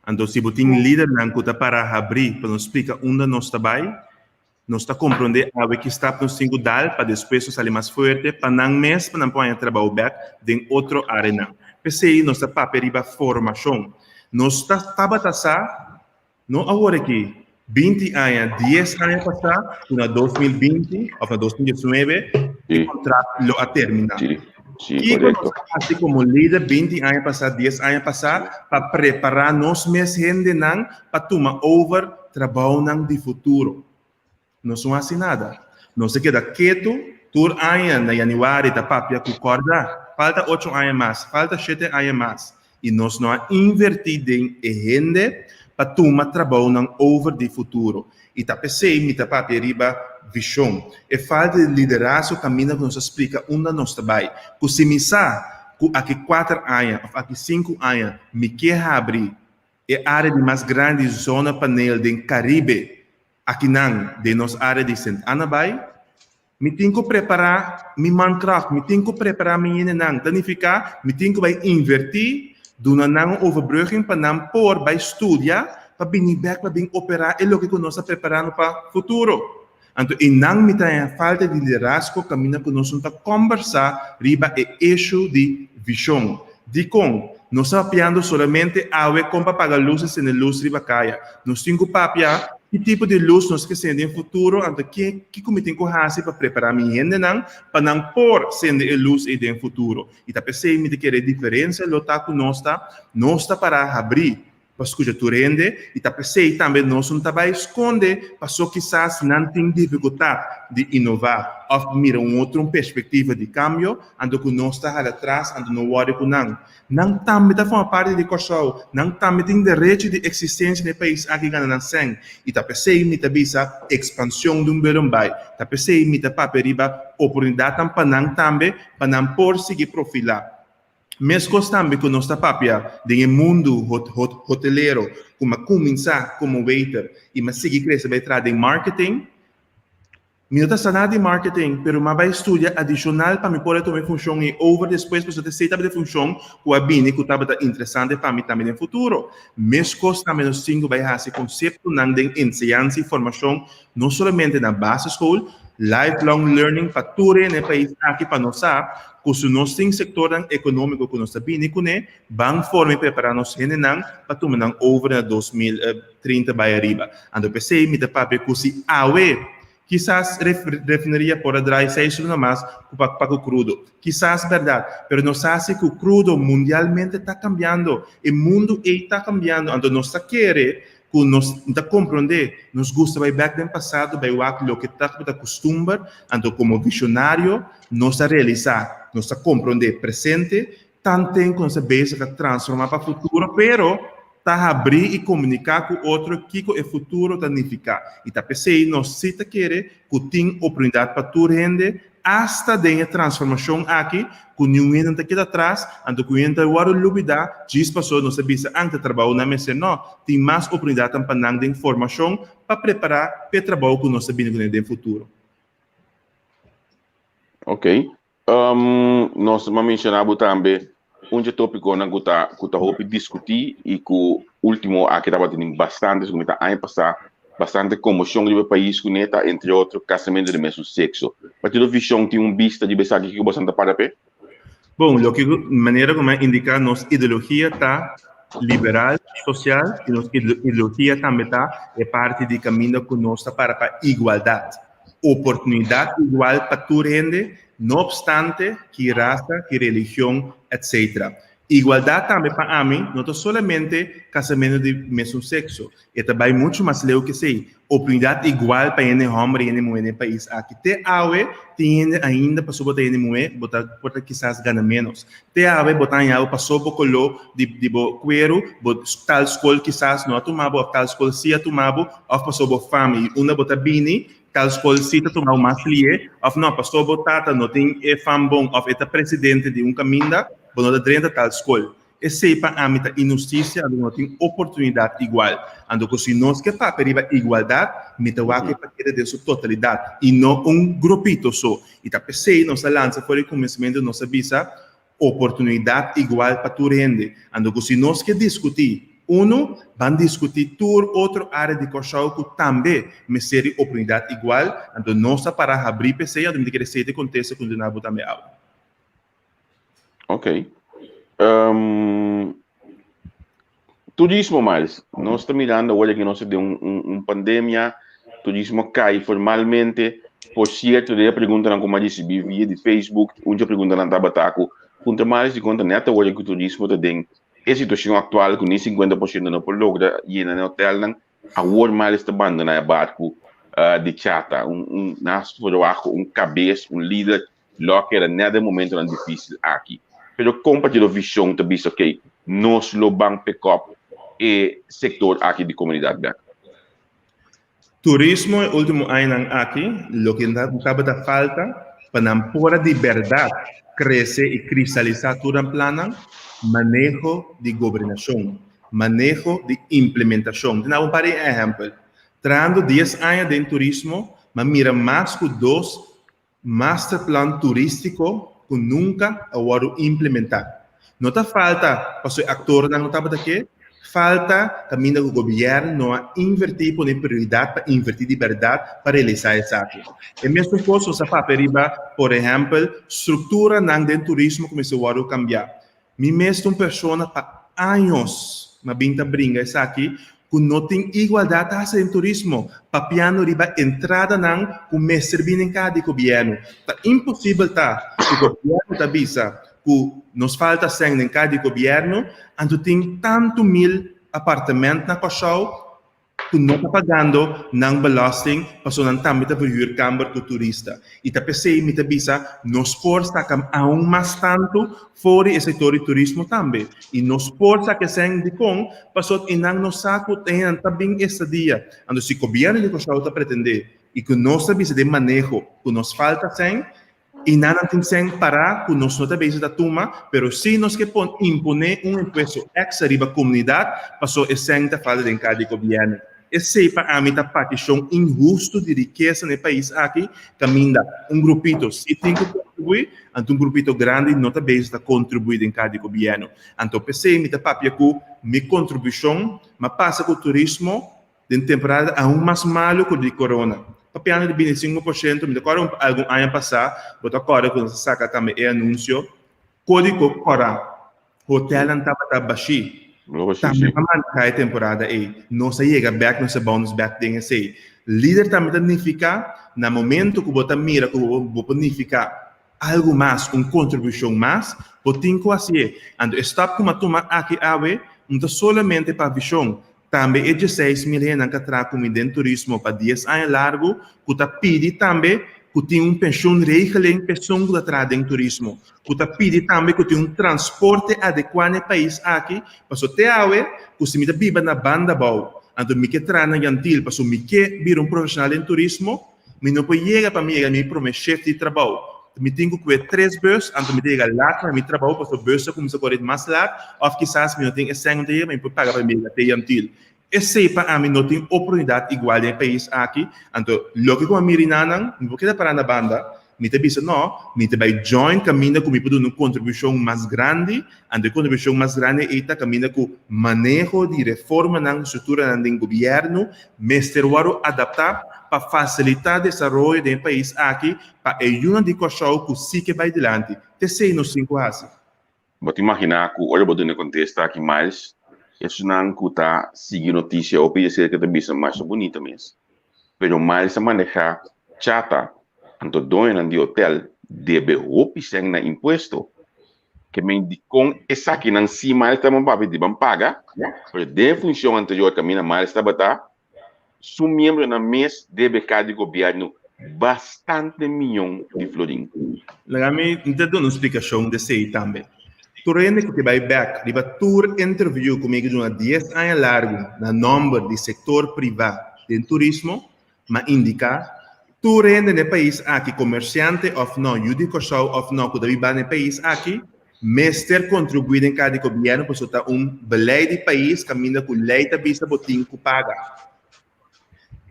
[SPEAKER 3] Então, se você tem líder que está para abrir, para nos explicar onde nós estamos, nós está compreender a que está nos cinco dar para depois sair mais forte, para não mesmo para não pôr trabalho back em outra área. PCI nós está para periba formação. Nós está para taxar, não agora aqui, 20 anos, 10 anos passar, na 2020 ou na 2019, o contrato lo a terminar.
[SPEAKER 1] Sí,
[SPEAKER 3] correcto. Así como líder, 20 anos passar, 10 anos passar, para preparar nós mesmos gente para tomar over trabalho de futuro. Não são assim nada. Não se queda quieto, tur anos na januário da papia que corda, falta 8 anos mais, falta 7 anos mais. E nós não invertido em gente para tomar trabalho over de futuro. E tá pensei, me tá papia riba visão. É falta de liderança, caminho que nos explica onde nós trabalhamos. Que se me sa, aqui 4 anos, aqui 5 anos, me quer abrir a área de mais grande zona painel do Caribe, aqui não, de nossa área de Santa Ana Bay, me tenho que preparar meu Minecraft, me tenho que preparar minha não, danificar, me tenho que invertir, do não overbrugging para não pôr, para estudar, para vir back, para vir operar, é o que nós estamos preparando para o futuro. Então, e não me tem falta de liderazgo, caminho que nós vamos conversar riba o eixo de visão. De com, nós estamos papiando somente a como para pagar luzes em luz riba caia. Nós temos que papiar que tipo de luz nós queremos no futuro, então que como tem que fazer para preparar minha gente para não pôr sendo a luz aí no futuro. E tá pensei me que a diferença lo tá com nós está para abrir para escutar tu rende, e tá pensei também nós não tá esconde, passou quizás não tem dificuldade de inovar, ou mira outra perspectiva de cambio, ando que nós está atrás, ando não worry com não também tá uma parte de coisa, não também tem direito de existência no país aqui ganhando sem, e tá pensei me tá visa expansão de belombai, tá pensei me tá paperiba oportunidade também para não por seguir profilar. Mesmo também que nós papia de mundo hoteleiro, como começar como waiter e mas seguir crescer vai entrar em marketing, não está nada de marketing, pero mas vai estudar adicional para me poder tomar função e over depois para você ter de função que a bine que estava interessante para mim também no futuro. Mesmo também nós cinco vai fazer conceito não de ensinança e formação não somente na base school, lifelong learning para tudo no país aqui para nós que se nós temos sector econômico que nós sabemos que vão formar preparar nos para tomar over 2030 vai arriba. Ando pensei me da papel que se quizás refinaria por dry season nomás para o crudo. Quizás verdade, pero nos hace que o crudo mundialmente está cambiando. O mundo está cambiando. Ando nós quer que nós compreender, nos gusta vai back no passado, vai o que está acostumado, ando como visionário, nós realizar, nós compreender presente, tanto tem que nós transformar para o futuro, pero tá abrir e comunicar com outro que o futuro danificar. E tá pensei, nós se tá querer que tem oportunidade para tu rende, hasta de transformação aqui, que ninguém não está atrás, ando que entra o lubida, diz passou, nós sabia antes de trabalhar na mesa, não, tem mais oportunidade para não de informação para preparar para o trabalho que nós sabemos que no futuro.
[SPEAKER 1] Ok. Nós mencionamos também tópico na que hope discutir e que o último aqui estava tendo bastante, como está ano passado, bastante comoção no país com neta, entre outros, casamento do mesmo sexo. Para ter visão tem vista de pensar que você está para pé?
[SPEAKER 3] Bom, maneira como indicar nossa ideologia está liberal, social, e nossa ideologia também está parte de caminho que nós está para a igualdade, oportunidade igual para todo mundo, não obstante que raça, que religião, etc. Igualdade também para mim, não é somente casamento de mesmo sexo, é também muito mais leu que sei, oportunidade igual para o homem e a mulher no país. Aqui tem ainda para sobre a mulher, botar quizás ganha menos. Tem botar em algo para sobre colo de cuero, tal escola quizás não tomava, tal escola se tomava, ou para sobre família, uma botar bini, tal escola se tomava mais lié, ou não para sobre tata não tem fam bom, ou é presidente de caminho, não da dentro tal escola. Esse para a mim é injustiça, não tem oportunidade igual. Ando que se nós que para periba igualdade, me te vai para querer de sua totalidade e não grupito só. E tá pensei nossa lança foi o começamento nossa visa oportunidade igual para todo mundo. Ando que se nós que discutir van discutir outra área de coisa que também me seria oportunidade igual. Ando nossa para abrir PC, a gente quer ser de contexto com o nabo também algo.
[SPEAKER 1] Ok. Turismo mais, nós estamos mirando olha que nós temos pandemia, turismo cai formalmente, por certo, de pergunta como disse via de Facebook, onde pergunta na tabataco, contra mais de conta neta olha que o turismo tem a situação atual com nem 50% não por logra e na hotel não a war mais está abandonando a barco de chata, nas por cabeça, líder, lo que era nada momento tão difícil aqui. Pero compartilhar a visão também, ok, nós lo banco pick up e sector aqui de comunidade.
[SPEAKER 3] Turismo, último ano aqui, o que acaba da falta para não pôr de verdade crescer e cristalizar todo o plano, manejo de governação, manejo de implementação. Então, para exemplo, trando 10 anos de turismo, mas mira mais que 2 master plan turístico que nunca agora implementar. Não está falta para o ator não está daqui, falta também do governo a invertir, poner prioridade para invertir de verdade para realizar isso aqui. E mesmo coisa, se para por exemplo, estrutura não do turismo começou a cambiar. Me mesmo pessoa para anos, na binta brinca isso aqui, que não tem igualdade em turismo, para piano riba entrada não, que me servir em cada governo. Tá impossível tá, o governo tá bisa, que nos falta sangue em cada governo, então tem tanto mil apartamento na Kosovo, tu não está pagando ng belasting, paso nang também está verhuur camber com turista. E tá pensei, me tá bisa, nos força que aún mais tanto fora o setor de turismo também. E nos força que sem de com, paso inang nos saco tem também esse dia. Ando se o governo de Kosovo está pretender e que nós bisa de manejo, que nos falta sem, e nada tem sem parar, que nós não está bisa da turma, pero se nós que imponer impuesto extra riba comunidade, paso sem tá falta de cada governo. Esse para a mim a partição injusto de riqueza no país aqui, caminha grupito se tem que contribuir, então grupito grande não está bem a contribuir em cada governo. Então pensei me papia com minha contribuição, mas passa com o turismo de temporada a mais malo que o de corona. Papiano de 25%, me decorou algum ano passado, mas agora quando se saca também é anúncio, código Cora, hotel não estava baixo. Também para a temporada aí, não se chega back, não se bounce back, tem esse líder também significa, no momento que você mira, que você planifica algo mais, uma contribuição mais, você tem que fazer. Então, stop como toma aqui não solamente para a visão, também é 16 milhões que traz comida em turismo para 10 anos largo, que está pedindo também que tem pensão regeling, pensão que traz em turismo. Que está pedindo também que tem transporte adequado no país aqui, para o teawe, que se me viva na banda bau. Então, me que traz na Yantil, para o me que vir profissional em turismo, me não pode chegar para mim, me promete chefe de trabalho. Me tenho que ter 3 bus, então me diga lá para mim trabalho, para o bus começa a correr mais largo, ou quizás me não tenho esse dia, mas pode pagar para mim até Yantil. Esse para mim não tem oportunidade igual no país aqui. Então, logo que eu miro não vou quedar para na banda, me te bisa não, me te vai join caminho com me poder uma contribuição mais grande, a contribuição mais grande é caminho com manejo de reforma na estrutura do governo, mestre adaptar para facilitar o desenvolvimento do país aqui, para ajudar de Kosovo que sim que vai adiante. Te sei nos 5 anos.
[SPEAKER 1] Vou te imaginar que olha o no contexto aqui mais, isso não custa seguir notícia ou pedir cerca de bisa mais bonita mesmo. Pero mais a manejar chata, então dono de hotel deve opisar na imposto, que me com essa aqui não se mais estamos para pedir para pagar, porque de função anterior caminha mais está batar, seu membro na mês deve cada governo bastante milhão de florim.
[SPEAKER 3] Lagami, não dou uma explicação desse aí também. Tu rende que vai back, riba tour interview comigo de uma 10 anos largo na número de setor privado de turismo, mas indica tu rende no país aqui comerciante ou não, judico show ou não, que deve ir no país aqui, mestre contribuir em cada governo para soltar beleid de país caminha com lei da vista botim que paga.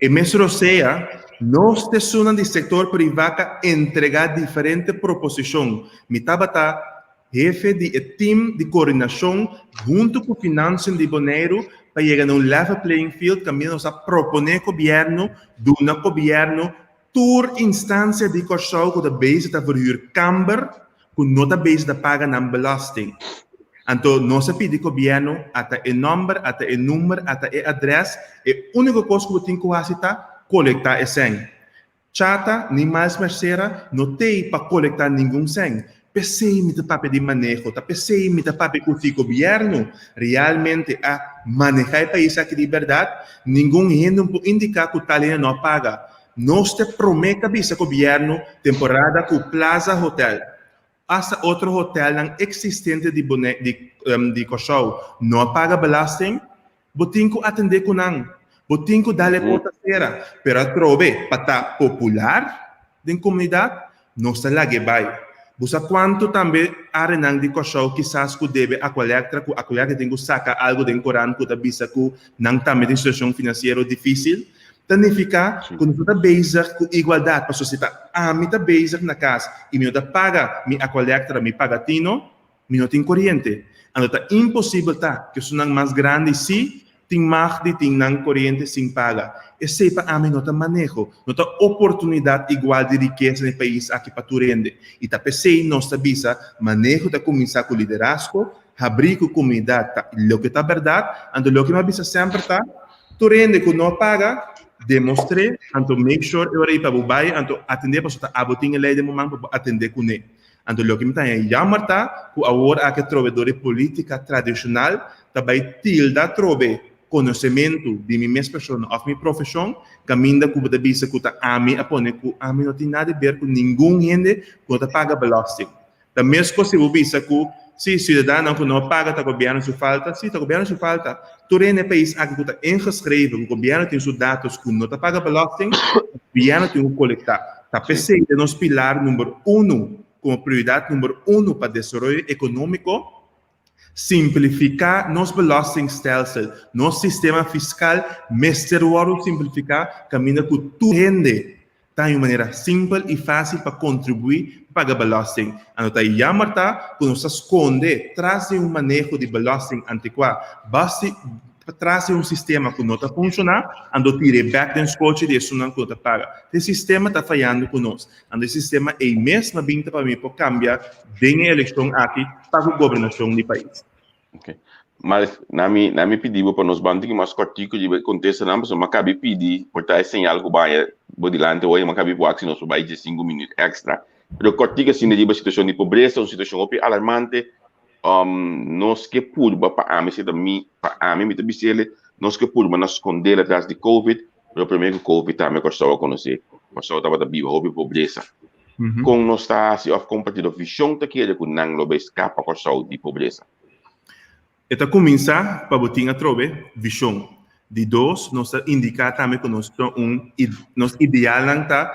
[SPEAKER 3] E mesmo seja, nós temos de setor privado entregar diferente proposição. Me tabata jefe de time de coordenação junto com o financiamento de Bonaire para chegar a level playing field, caminho a proponer ao governo, do governo, tour instância de Kosovo que da base está verhuur camber, que não da base da paga na belasting. Então, nós pedimos ao governo até o número, até o número, até o adresse, e a única coisa que tem que fazer é coletar esse sem. Chata, nem mais merceira, não tem para coletar nenhum sem. Pensei me papel de manejo, pensei me papel que o governo realmente a manejar o país aqui de verdade, nenhum rende pode indicar que o talento não paga. Nós te prometemos ao governo temporada com Plaza Hotel, hasta outro hotel não existente de Kosovo, não paga belasting, botinho atender com não, botinho dar-lhe porta-feira, pero trove para popular da comunidade, não se lá que vai. Busa quanto também a renang de Kosovo quizás que deve a colecta que tem que sacar algo do Corão que bisa que não também tem situação financeira difícil, significa que não está basic com igualdade para a sociedade. Me está basic na casa e me não paga a colecta, me paga tino, me não tem corrente. Então está impossível que isso não mais grande se tem mais de tem não corrente sem paga. Esse para mim não está manejo, não está oportunidade igual de riqueza no país aqui para tu rende. E está pensei nossa bisa manejo da começar com liderazgo, abrir com a comunidade, o que está verdade, então o que me bisa sempre está, tu rende que não paga, demonstre, então make sure eu para o bairro, então atender para a botinha lei de momento para atender com ele. Então, o que me está chamando tá, que agora há que provedores política tradicional, também tilda trove conhecimento de minha mesma pessoa ou minha profissão, caminha com a bisa que a mim não tem nada a ver com nenhum gente que paga belasting. Da mesma coisa eu bisa que se cidadão que não paga, o governo se falta, se o governo se falta, todo o país aqui que está ingeschreven, o governo tem seus dados que não paga belasting, o governo tem que coletar. Está pensando de nos pilar número 1, como prioridade número 1 para o desenvolvimento econômico, simplificar nos belastingstelsel, nosso sistema fiscal, simplificar, caminha com tu rende, tá de maneira simples e fácil para contribuir para pagar belasting. Então, jammer tá, quando se esconde, traz manejo de belasting antiquado, basta traz sistema que não está funcionando, ando tire back then coach de isso não conta paga. Esse sistema está falhando conosco. Ando esse sistema é mesmo bem para mim para cambiar bem a eleição aqui para a governação do país.
[SPEAKER 1] Ok. Mas na minha pedido para nós bandir mais cortico de contexto não, mas eu cabe pedir por estar sem algo vai bodilante hoje, mas cabe boa que nós vai de 5 minutos extra. Pero cortico assim de situação de pobreza, uma situação alarmante. Nós que purba para a mim me tabicele nós que purba nós esconder atrás de Covid, o primeiro que Covid também gostava de conhecer, gostava de viver houve pobreza. Com nós está se of compartilhar visão da que ele com não lobe escapa gostava de pobreza.
[SPEAKER 3] Eta começa para botar a trove visão de dois nós indicar também que nós nos ideal não tá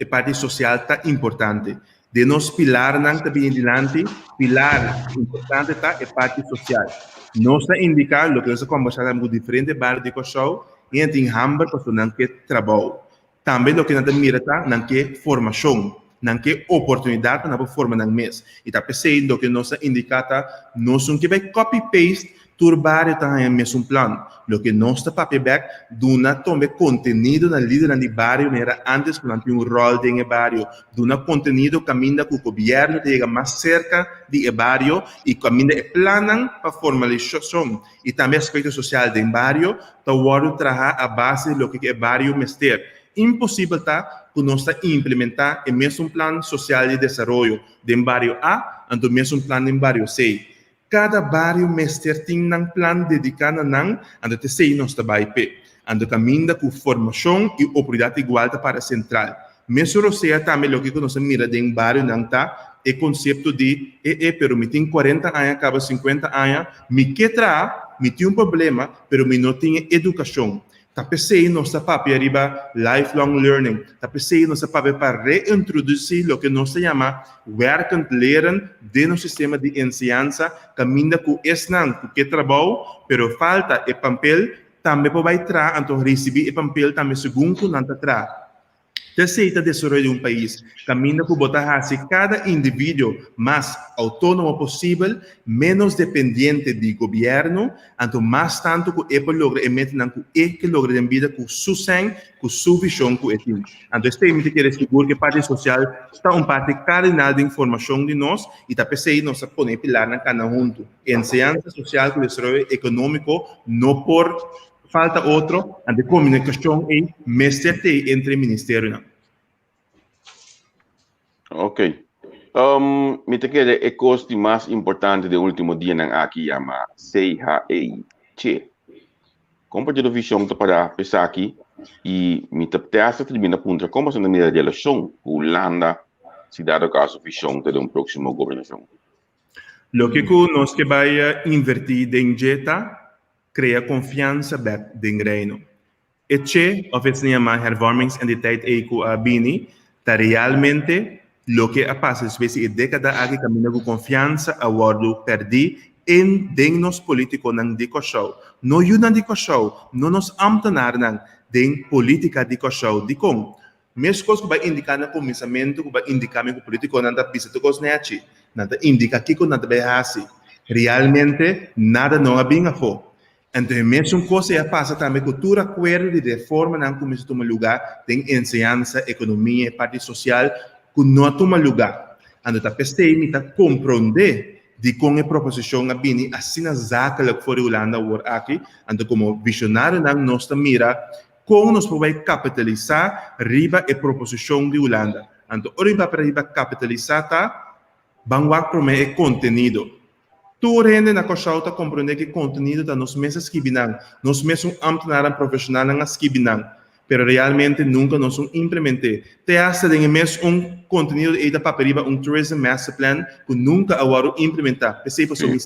[SPEAKER 3] a parte social tá importante. De nos pilar não está bem adiante, pilar importante está a parte social. Nós indicar o que nós conversamos com diferentes bairros de Cochau, e em Hamburg, para não que trabalho. Também o que nós mira está não que formação, não que oportunidade para formar no mês. E está pensando que nós indicar nós não que vai copy paste turbar está em mesmo plano. O que nós está paperback duna também conteúdo na líder de barrio era antes quando tinha rol de barrio, duna conteúdo caminha com o governo chega mais cerca de barrio e caminha planan para formalização e também aspecto social de barrio, tá o trabalhar a base do que é barrio mester. Impossível tá que nós está implementar o mesmo plano social de desenvolvimento de barrio A e o mesmo plano de barrio C. Cada barrio mester tem um plano dedicado a não, ando te sei nós trabalho pe, ando caminha com formação e oportunidade igual para a central. Mesmo seja também o que nós mira de barrio não tá, é conceito de pero me tem 40 anos, acaba 50 anos, me que me tem problema, pero me não tem educação. Tá pensando nossa papel arriba lifelong learning. Tá pensando nossa papel para reintroduzir o que nós chama werkend leren de nosso sistema de ensinança, caminha com esse não, que trabalho, pero falta o papel também para entrar, então receber o papel também segundo não está. Terceira desenvolvimento de país, caminha por botar assim cada indivíduo mais autônomo possível, menos dependente do governo, então mais tanto que ele logra emitir que logra em vida com sua sangue, com sua visão, com ele. Então este é que seguro que a parte social está parte cardinal de informação de nós e está pensando nós a poner pilar na cana junto. Enseñanza social com desenvolvimento econômico, não por falta outro, a de comunicação e mestre entre ministérios.
[SPEAKER 1] Ok. Me te queda o custo mais importante do último dia aqui, chama CHEI. Compartilhar a visão para pensar aqui e me te testa termina ponto como se na minha relação com Holanda se dá o caso visão de uma próxima governação.
[SPEAKER 3] Lo que nós que vai invertir em jeta crea confiança dentro do reino. E che, oferece uma hervormingsentiteit eco a Bini, tá realmente lo que passa, espécie de década aqui caminha com confiança a guardo perdi em nos políticos não de Cochau. Não yun de Cochau, não nos amtanar não de política de Cochau, de como. Mesmo coisa que vai indicar no começamento, que vai indicar que o político não está pisando com os netos, não está indicar que não está bem assim. Realmente, nada não é bem a for. Então, mesmo coisa passa também com todo acordo de reforma não começa a tomar lugar, tem ensinança, economia, parte social, que não toma lugar. Então, está pensando, está compreender de como a proposição a Bini, assim na zaca que foi Holanda aqui, então como visionário nós estamos mira como nós podemos capitalizar riba a proposição de Holanda. Então, riba para riba capitalizar tá Bangwak prome é contenido. Tu rende na cochauta compreender que conteúdo da nos mesmos skibinang, nos mesmos ambtenaran profissional na skibinang, pero realmente nunca nos implemente. Te hace de mesmo conteúdo de da paperiba tourism master plan que nunca agora implementar. Pensei para sumir.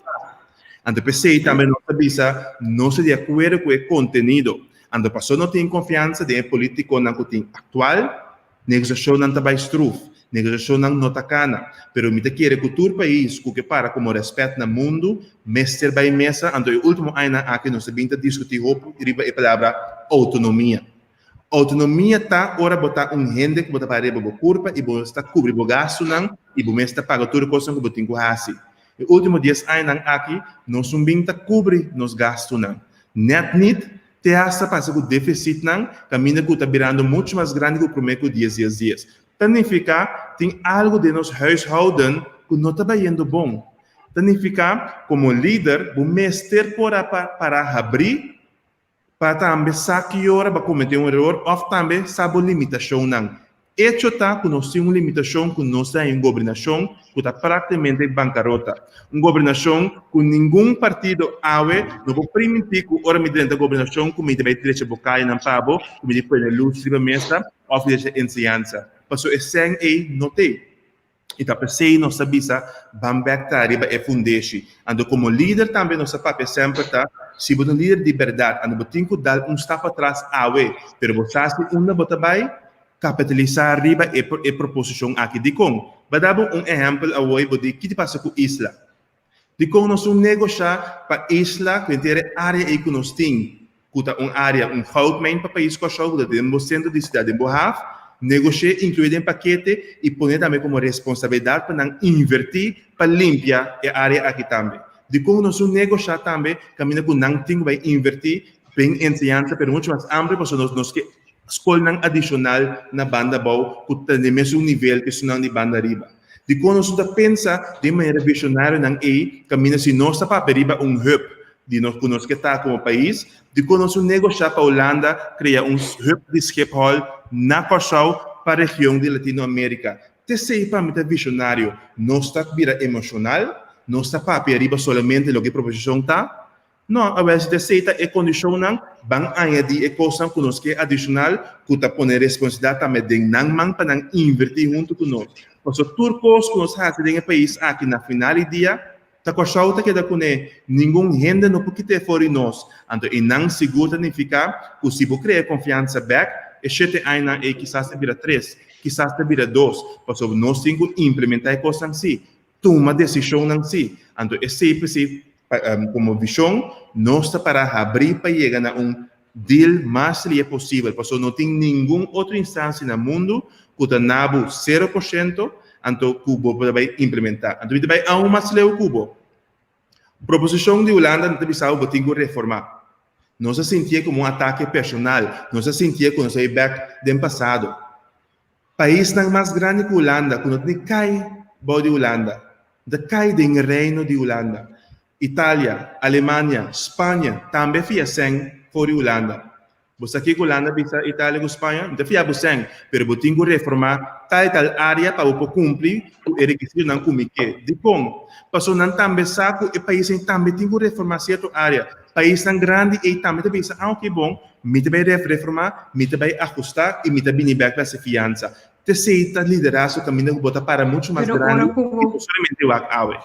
[SPEAKER 3] Ando pensei também não sabia não se de acordo com o conteúdo. Ando passou não tem confiança de político na que atual, negociação não está mais true. Negociação não nota cana, pero me te quer que todo país que para como respeito no mundo, mestre by mesa, ando o último ano aqui nós vamos discutir a palavra autonomia. Autonomia tá ora botar rende que botar para reba curva e você está cobrir o gasto não e você está paga tudo coisa que botar assim. O último 10 anos aqui nós vamos cobrir nos gastos não. Net te hace passa que o déficit não caminha que está virando muito mais grande que o primeiro 10 dias. Significa tem algo de nos huishouden que não está indo bom. Significa como líder o mestre para abrir para também saber hora para cometer erro ou também saber limitação não. Hecho tá que nós temos limitação que nós temos em governação que está praticamente bancarrota. Governação que nenhum partido ave não pode permitir que hora me dentro da governação que me deve ter bocaia na pabo, que me deve na luz de mesa ou de ensinança. Passou esse aí não tem. Então, pensei, nós sabemos, vamos back é fundation. Ando como líder também, nossa papel sempre está, se você é um líder de verdade, ando tem que dar step atrás, pero você ainda vai capitalizar arriba e proposição aqui. De como? Vou dar exemplo away, de que passa com isla. De como nós negociar para isla, que tem área que nós temos, que é uma área, goudmijn para país que nós temos, centro de cidade, negociar, incluir em paquete e pôr também como responsabilidade para não invertir, para limpar a área aqui também. De como nós negociar também, caminho que não tem que invertir, bem ensinança, mas muito mais amplo, porque nós que escola adicional na banda bau, que tem o mesmo nível que não de banda riba. De como nós pensa de maneira visionária, não é, caminho se nós para riba hub, de nós que está como país, de como nós negociar para a Holanda, criar hub de Schiphol, na Corsau para a região de Latinoamérica. Terceiro, para mim, é visionário. Não está vira emocional, não está para arriba somente o que a proposição está. Não, a vezes, terceira é condição, não, vão añadir a coisa que nós quer adicional, que está pondo responsabilidade também de não para não invertir junto conosco. Porque turcos que nós fazemos no país aqui na final do dia, a Corsau está queda com nenhum renda no que ter fora de nós. Então, e não seguro significa que se você criar confiança back, e 7 anos e quizás vira 3, quizás vira 2, porque nós temos que implementar a coisa assim, tomar decisão assim. Então, é sempre como visão, nós está para abrir para chegar a deal mais livre possível, porque não tem nenhuma outra instância no mundo que está nabo 0%, então Cuba vai implementar. Então, vai a mais leu Cuba. Proposição de Holanda, não tem que reformar. Não se sentia como ataque personal, não se sentia como se back do passado. País não mais grande que a Holanda, quando tem cai de Holanda, cai do reino de Holanda. Itália, Alemanha, Espanha, também fazem fora de Holanda. Você aqui com Holanda, Itália e Espanha, não fazem, mas você tem que reformar tal área para cumprir o requisito não comique. De como? Porque não também sabe que o país também tem que reformar certa área. País tão grande e também te pensa, que bom, me te vai reformar, me te vai ajustar e me te vai back essa fiança. Te aceita liderança caminho que bota para muito mais grande e somente o awe.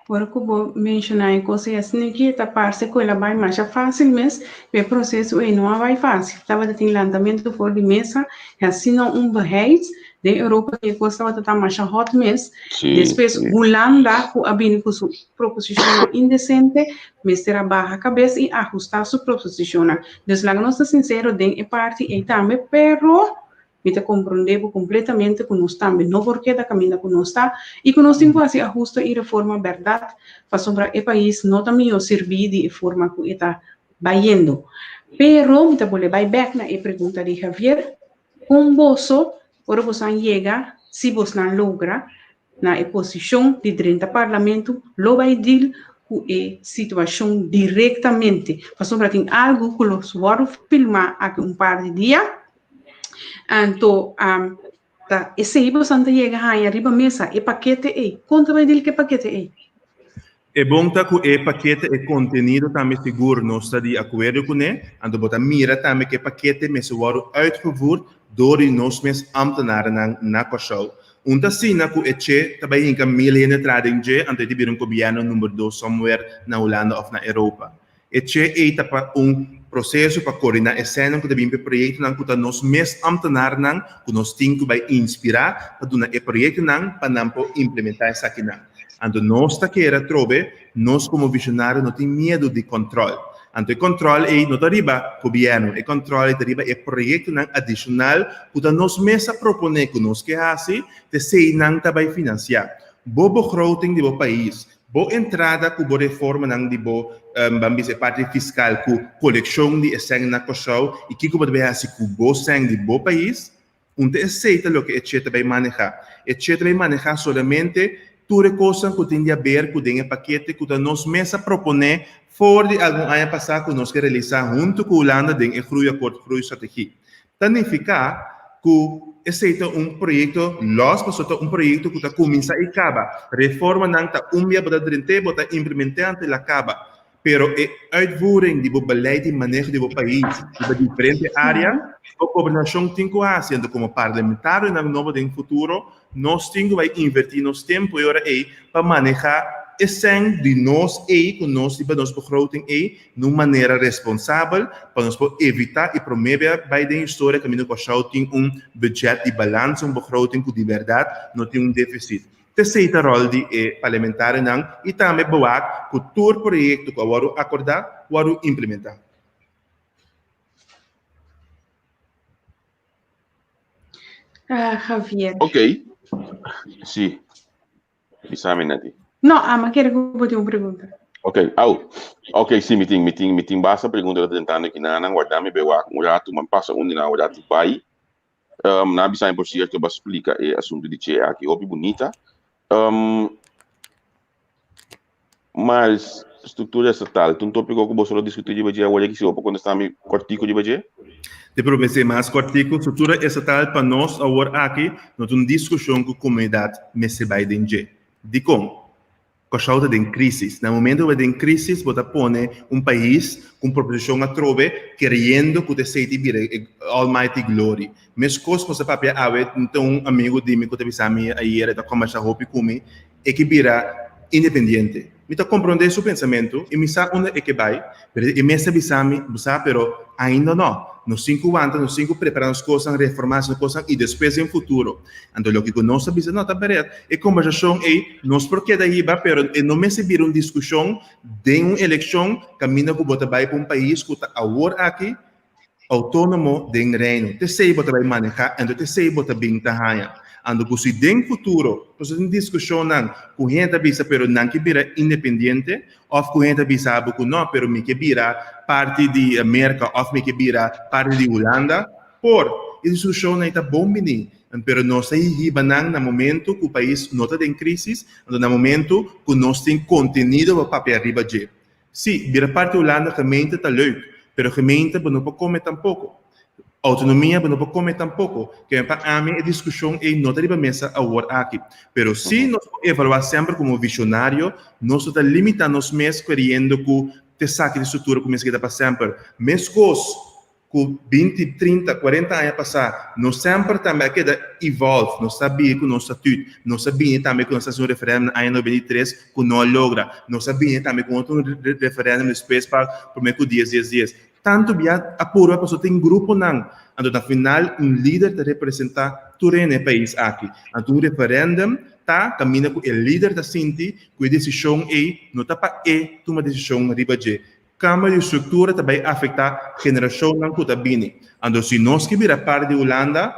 [SPEAKER 2] Agora que eu vou mencionar em coisa assim que a parte que ela vai mais fácil, mas o processo não vai fácil. Estava tendo lançamento fora de mesa, assim não bereid. Da Europa que gostava de estar mais hot mês, depois Holanda que abriu com sua proposição indecente, mas terá barra a cabeça e ajustar sua proposição. Então, lá nós estamos sinceros de parte e também, pero me te compreendemos completamente que nós também não porque da caminho que nós está e que nós temos que fazer ajuste e reforma verdade para sombrar o país não também servir de forma que está vaindo. Pero me te vou levar back na pergunta de Javier, com bolso ora você chega, se você não logra, na posição de dentro do parlamento, lo vai dir com a situação diretamente. Para tem algo que os vão filmar aqui par de dias. Então, tá, esse aí você não chega a arriba mesa, e paquete aí. Conta vai dele que paquete aí.
[SPEAKER 3] É bom que o paquete e conteúdo também seguro não está de acordo com ele, então bota mira também que paquete me se varo uitgevoerd door die nos mes ambtenaren na Kosovo. Unta sina ku eche também em miljoen trading je ante di birum governo número 2 somewhere na Holanda of na Europa. Eche e tapa processo para coordenar esse ano que também projeto não que nos mes ambtenaren não que nos tinha vai inspirar para dona e projeto não para não implementar essa aqui não. Ando nós que era trobe, nós como visionário não tem medo de controle. Ando o controle é não arriba governo, o controle arriba é projeto não adicional que nós mesa propõe que nós que assim, te sei não vai financiar. Bobo begroting de bo país, bo entrada que bo reforma não de bo bambis parte fiscal ku coleção de essência na Kosovo e que como vai assim que bo sang de bo país, onde aceita lo que etc vai manejar. Etc vai manejar solamente tudo coisa que tem a ver com o paquete que nós mesa propõe fora de algum ano passado que nós queremos realizar junto com a Holanda em Groei Acordo Groei Estratégia. Significa que esse é projeto, nós passamos projeto que começa e acaba. Reforma não está dia para dentro, para implementar e acaba. Pero a uitvoering die we beleid en manejo de país, de diferentes áreas, a governação tem que fazer, como parlamentário no novo de futuro, nós temos que invertir nosso tempo e hora aí para manejar esse de nós aí, com nós para nós begroting aí, de uma maneira responsável, para nós evitar e promover by de história que nós tem budget de balanço, begroting que de verdade não tem déficit. Terceira rol de parlamentar não e também boa que todo projeto que eu acordar, eu implementar.
[SPEAKER 2] Javier.
[SPEAKER 1] Ok. Sim. Examinati.
[SPEAKER 2] Não, mas quero que eu bote uma pergunta.
[SPEAKER 1] Ok. Ok, sim, meeting basta pergunta que tentando aqui na guardar me bewa com o rato, mas passa onde na rato pai. Na bisa por si que eu explica o assunto de che aqui, óbvio bonita. Mas estrutura estatal, tu tópico que você discutiu de badia, olha que se opa quando está me cortico de badia?
[SPEAKER 3] De promessa mais cortico, estrutura estatal para nós agora aqui, nós uma discussão com a comunidade messe vai dentro. De como? Kosovo tem crise. No momento que tem crise, você põe país com proposição a trove, querendo que você tenha Almighty Glory. Mas coisas você papel então amigo de mim que teve sami aí era da conversa hopi comigo, é que vira independente. Me tá compreendendo seu pensamento e me sabe onde é que vai, e me sabe sami, pero ainda não. Nos 5 anos, nos 5 preparando as coisas, reformar as coisas e depois em futuro. Então, o que nós sabemos, não está bem. É conversação aí, nós porque daí vai, pero não me servir uma discussão de uma eleição, caminho que você vai para país que está agora aqui, autônomo de reino. Te sei você vai manejar, então te sei você bem tahanha. Ando que se tem futuro, nós temos discussão não, com gente avisa, pero não que vira independente, ou com gente avisa, que não, pero me que vira parte de América, ou me que vira parte de Holanda, por a discussão não está bom, pero nós aí no momento que o país não está em crise, no momento que nós temos conteúdo para papel arriba de. Sim, vira parte de Holanda, a gemeente está leuk, pero a gemeente não pode comer tampouco. Autonomia não pode comer tampouco, que para mim a discussão é não está mesa agora aqui. Pero se nós evaluar sempre como visionário, nós estamos limitando os meses querendo que te saque de estrutura como que para sempre. Mas coisas que 20, 30, 40 anos passar, nós sempre também queda evolve, nós sabíamos que o nosso estatuto, nós sabíamos também que nós fazemos um referendo em 93 que não logra, nós sabíamos também que outro referendo depois para o 10. Tanto bem apuro a pessoa tem grupo não, então na final líder te representa todo o país aqui, então o referendum tá caminha com o líder da Sinti, com a decisão não tá para tomar decisão riba de Câmara de estrutura também afeta a geração não que está vindo. Então se nós que vira parte de Holanda,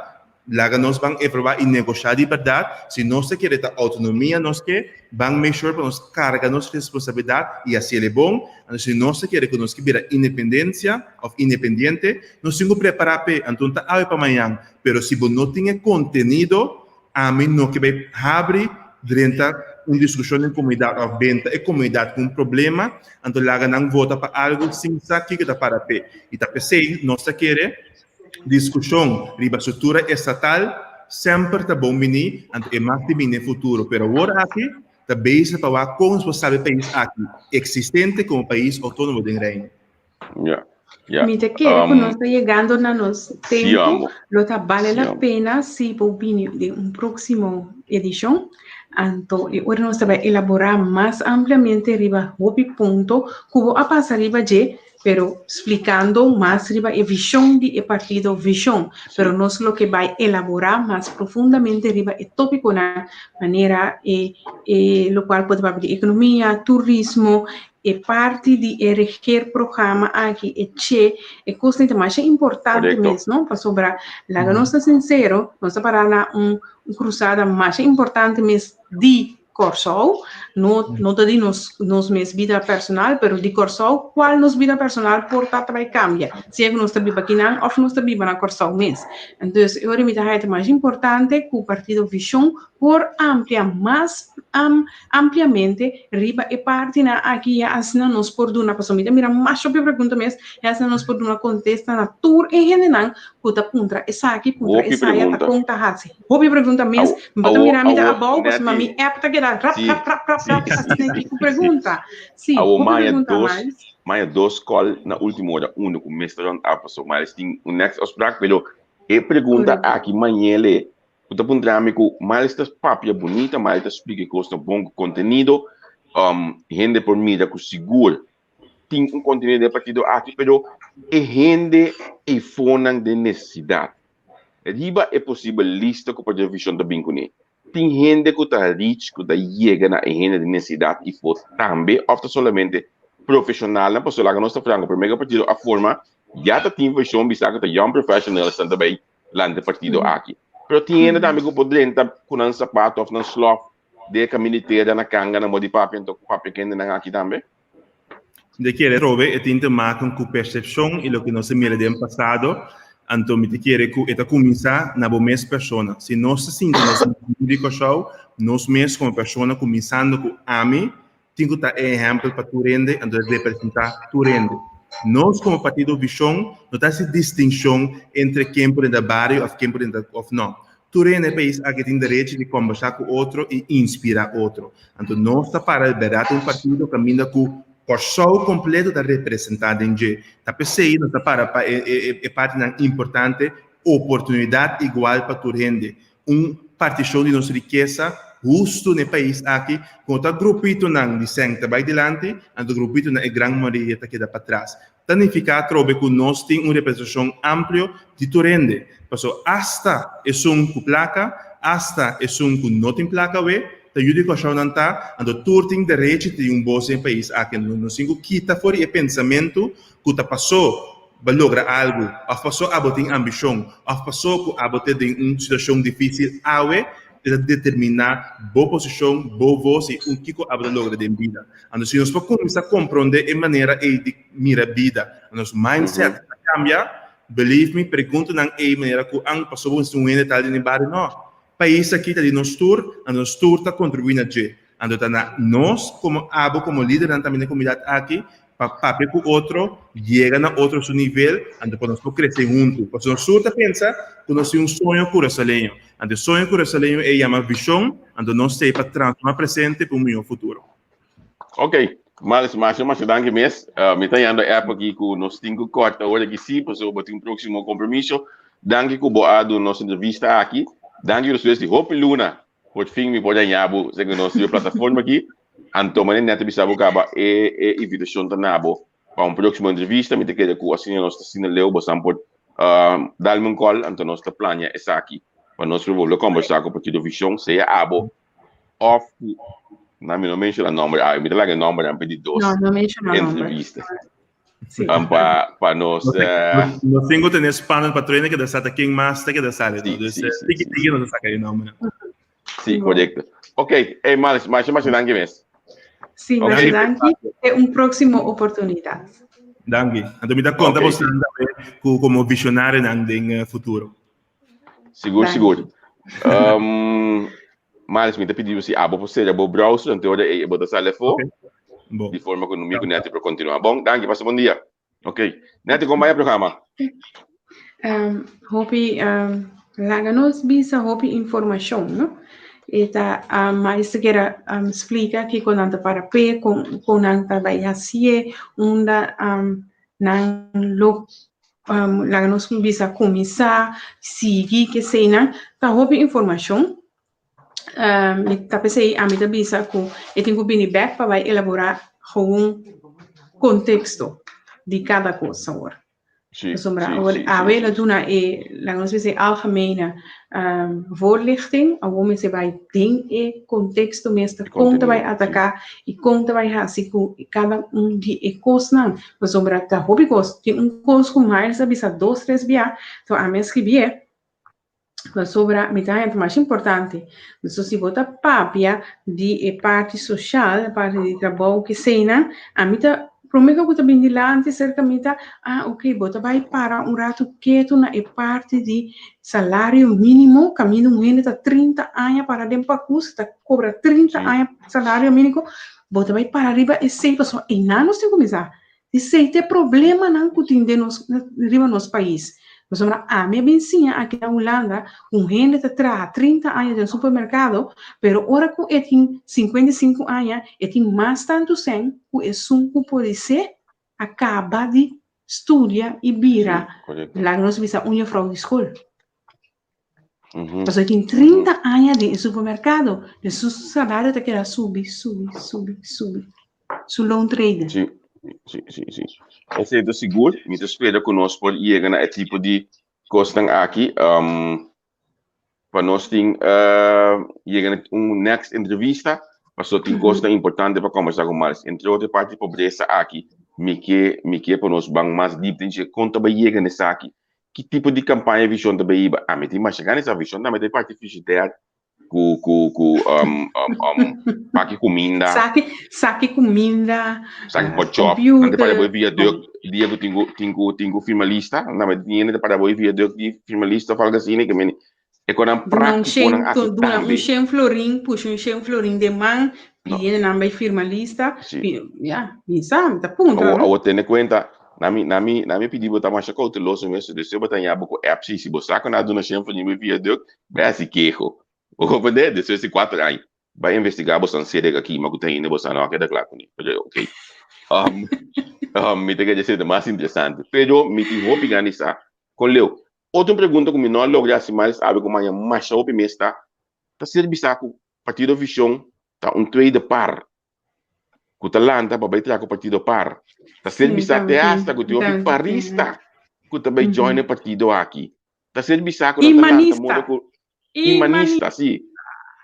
[SPEAKER 3] lá nós vamos aprovar e negociar de verdade, se nós queremos ter autonomia, nós que vamos make sure para nós carregar nossa responsabilidade e assim é bom. Então se nós queremos que nós que vira independência ou independente, nós temos que preparar para então tá para amanhã. Pero se não tem conteúdo, a mim não que vai abrir durante uma discussão em comunidade ou venda e comunidade com problema, então lá não vota para algo sem saber que está para pé. E está pensando, nós queremos discussão riba estrutura estatal sempre tá bom mini, e mais de mini futuro. Pero agora aqui, tá base para como se sabe país aqui, existente como país autônomo do reino.
[SPEAKER 2] Me te quiere, cuando está llegando a nos tiempo, lo que vale la pena si por opinión de un próximo edición, entonces ahora nos va a elaborar más ampliamente arriba hopi punto, cubo a pasar arriba y pero explicando más arriba la visión de partido visión, pero no es lo que va a elaborar más profundamente arriba el tópico de una manera, lo cual puede hablar de economía, turismo, e parte de erigir programa aqui é coisa mais importante mesmo, para sobrar lá que nós está sincero, nós está para cruzada mais importante mesmo de Corsol, não de nos minha vida personal, mas de Corsol, qual nos vida personal porta vai cambia, se é que nós está viva aqui não, ou nós está viva na Corsol mesmo. Então, eu acho que é mais importante que o partido Vision por ampliar mais ampliamente riba e parte na aqui asna nos por duna pasomida mira mais sobre pergunta mes asna nos por duna contesta na tour em general puta puntra essa aqui puntra essa aí tá conta hatsi hobby pergunta mes bota mira me dá abau mas mami é para que dá rap assim que pergunta sim hobby pergunta
[SPEAKER 1] mais dois call na última hora com mestre a pessoa mas tem o next osbrak pelo e pergunta aqui manhã ele puta puntrame com mais estas papia bonita, mais estas explica que custa bom conteúdo, rende por mídia com seguro, tem conteúdo de partido aqui, pero rende e fonan de necessidade. Riba é possível lista com a televisão da Bincone. Tem rende que está rich, que está chega na rende de necessidade e for também, ofta solamente profissional, na pessoa que nós está falando, primeiro partido a forma, já tem versão, bisa que está young professional, está também lá no partido aqui. Pero tiene também que poder entrar com um sapato ou um slof de caminiteira na canga na modi papi então papi que ainda aqui também.
[SPEAKER 3] De que robe tem que marcar com percepção e o que nós mira do passado, então me quiere que eta começar na boa pessoa. Se nós se sentimos no show, nós mesmos como pessoa começando com ami, tem que dar exemplo para tu rende, então representar tu rende. Nós como partido Vision não tem essa distinção entre quem pode dar barrio ou quem pode dar off não. Tu é país que tem direito de conversar com outro e inspirar outro. Então nós está para liberar um partido que caminha com o corso completo da representante em G. Tá pensei não está para é parte importante oportunidade igual para tu rende. Partição de nossa riqueza justo no país aqui, com o grupito não de senta vai delante, e o grupito não é grande maioria que queda para trás. Significa trobe que nós temos uma representação ampla de Turende. Passou hasta é com placa, hasta é com não tem placa, a judicação não está, e o tour tem direito de bolso em país aqui. Não singo quita fora e pensamento que está passou para lograr algo, ou passou a botar ambição, ou passou a botar em uma situação difícil, de determinar boa posição, boa voz e o que a logra de vida. Então, se nós podemos compreender a maneira de mirar a vida, nosso mindset cambia, believe me, pergunta não é a maneira que a pessoa está tal de barrio, não. País aqui está de nós tour, a nós tour está contribuindo a gente. Então, nós, como líder da comunidade aqui, para que o outro chega a outro nível, então podemos crescer juntos. Porque nós surta pensa que nós temos sonho curaçaleño. Então, sonho curaçaleño é uma visão, então nós temos para transformar presente para melhor futuro.
[SPEAKER 1] Ok, mas danke mes. Me está dando época aqui que nós temos corta hora que sim, para o próximo compromisso. Danke que boado nossa entrevista aqui. Danke que vocês Hope Luna, por fim me pode anhabo, segundo nossa plataforma aqui. Então, mas nem bisa acaba invitação da nabo para uma próxima entrevista. Me te queda com assim nós está sendo leu, você pode dar-me um call, então nós está planeando essa aqui para nós vamos conversar com o partido Vision, seja abo off, não me menciona o nome, me dá lá o nome, não pedi dois entrevistas. Para nós.
[SPEAKER 3] Nós temos que ter esse panel para treinar que dá certo quem mais tem que dar certo. Então, não saca o nome.
[SPEAKER 1] Sim, correto. Ok, mais danke mesmo.
[SPEAKER 2] Sim, mas danke é uma próxima oportunidade.
[SPEAKER 3] Danke. Então me dá conta você como visionário no futuro.
[SPEAKER 1] Seguro. Mas me pediu se abo você já browser, então eu vou dar telefone de forma que não me conecte para continuar. Bom, danke, passa bom dia. Ok. Neto, como vai o programa?
[SPEAKER 2] Hope Laga nos bisa hopi informação, não? Eta mais queira explica que quando anda para pé com anda vai assim onda nan lo laga nos bisa começar seguir que sei na tá hopi informação tá pensei a mim tá bisa com eu tenho que vir back para vai elaborar um contexto de cada coisa agora.
[SPEAKER 1] Sim,
[SPEAKER 2] A vela doen langs we algemene voorlichting, a women se vai tem contexto mesmo conta vai atacar e conta vai assim cada de ecos não, mas sobre a hobby cost tem cost com mais bisa 2-3 via, então a minha escrever mas sobre a metade mais importante, mas se bota papia de parte social, parte de trabalho que seja, a mita promega bota bem de lá antes cerca mita ok, bota vai para rato quieto na parte de salário mínimo, caminho mínimo tá 30 anos para dentro para custa, cobra 30 anos salário mínimo, bota vai para arriba e sei pessoal, e não nós temos que começar. E sei tem problema não que tem de nos arriba nos país. Mas a minha vizinha aqui na Holanda, gente que traz 30 anos no supermercado, pero agora que eu tenho 55 anos, eu tenho mais tanto sem, que é que pode ser, acaba de estudar e vira. Lá nós vimos uma frau de escola. Mas eu tenho 30 anos de supermercado, e seu salário está querendo subir. Su loan trader.
[SPEAKER 1] Sim. Eu sei do seguro, me espera conosco por ir na tipo de coisa aqui, para nós tem ir next entrevista, para só tem coisa importante para conversar com mais. Entre outras parte pobreza aqui, me que para nós bang mais deep, tem que conta para ir nessa aqui. Que tipo de campanha visão da Bahia? Me tem mais chegar nessa visão, mas tem parte ficha pakai comida.
[SPEAKER 2] Saki comida.
[SPEAKER 1] Saki pocop. Nanti pada boy via dia que tinggu finalista. Nama dia pada boy via di finalista fala sini que meni. Ekonan prático nang aqui também.
[SPEAKER 2] Um florim, puxa um florim de man, pide namba finalista. Ya, bisa, tá ponto.
[SPEAKER 1] Awo tene conta. Nami pedi botar mais chacota loso mesmo. Desceu botar em abo com app se botar quando a dona chama florim via deu, basi queijo. O poder de esses 4 anos vai investigar você sério aqui, mas tem ainda você não quer claro com ele, ok? Me tem que dizer mais interessante, pero me tem roupa organizar com Leo. Outra pergunta que me não logra se mais sabe como é mais roupa mesmo tá serviço com partido visão tá trade par com talanta para vai trazer com partido par tá serviço até hasta com o parista com também join o partido aqui tá serviço com talanta Imanista, sim.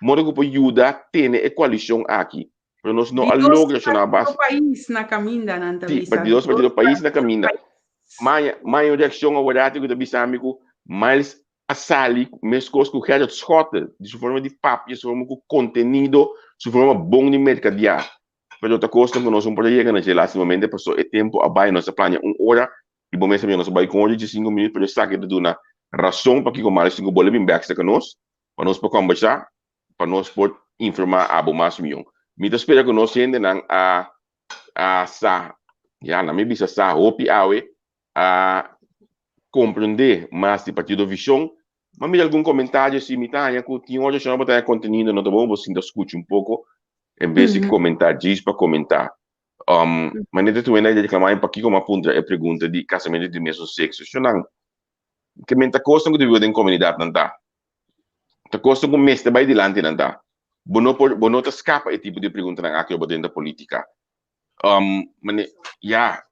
[SPEAKER 1] Mora que pode ajudar tem a coalição aqui. Para nós não logra na base.
[SPEAKER 2] País na caminha, não tá
[SPEAKER 1] vista. Sim, partido país na caminha. Maior reação ao horário que está amigo, mas a sali, mesmo coisas que o Gerard Schotter, de sua forma de papo, de sua forma de conteúdo, de sua forma bom de mercadear. Mas outra coisa que nós não podemos chegar nesse momento, porque é tempo a baixo nossa plana 1 hora, e bom mesmo nós vai com hoje de 5 minutos, para estar aqui de uma razão para que o mais 5 bolas bem back com nós, para nós para conversar, para nós por informar a mais milhão. Me espera que nós ainda não sa, já na minha vista sa, opi awe a compreender mais de partido visão. Mas me algum comentário se me tá, que tinha hoje chamava de conteúdo, não tá bom, você ainda escute pouco, em vez de comentar, diz para comentar. Mas nem tu ainda reclamar um pouquinho como aponta a pergunta de casamento de mesmo sexo, não. Que menta coisa que vive em comunidade não tá. Tá coisa que mestre vai dilante não tá. Bono tá escapa esse tipo de pergunta na aqui dentro da política. Mas já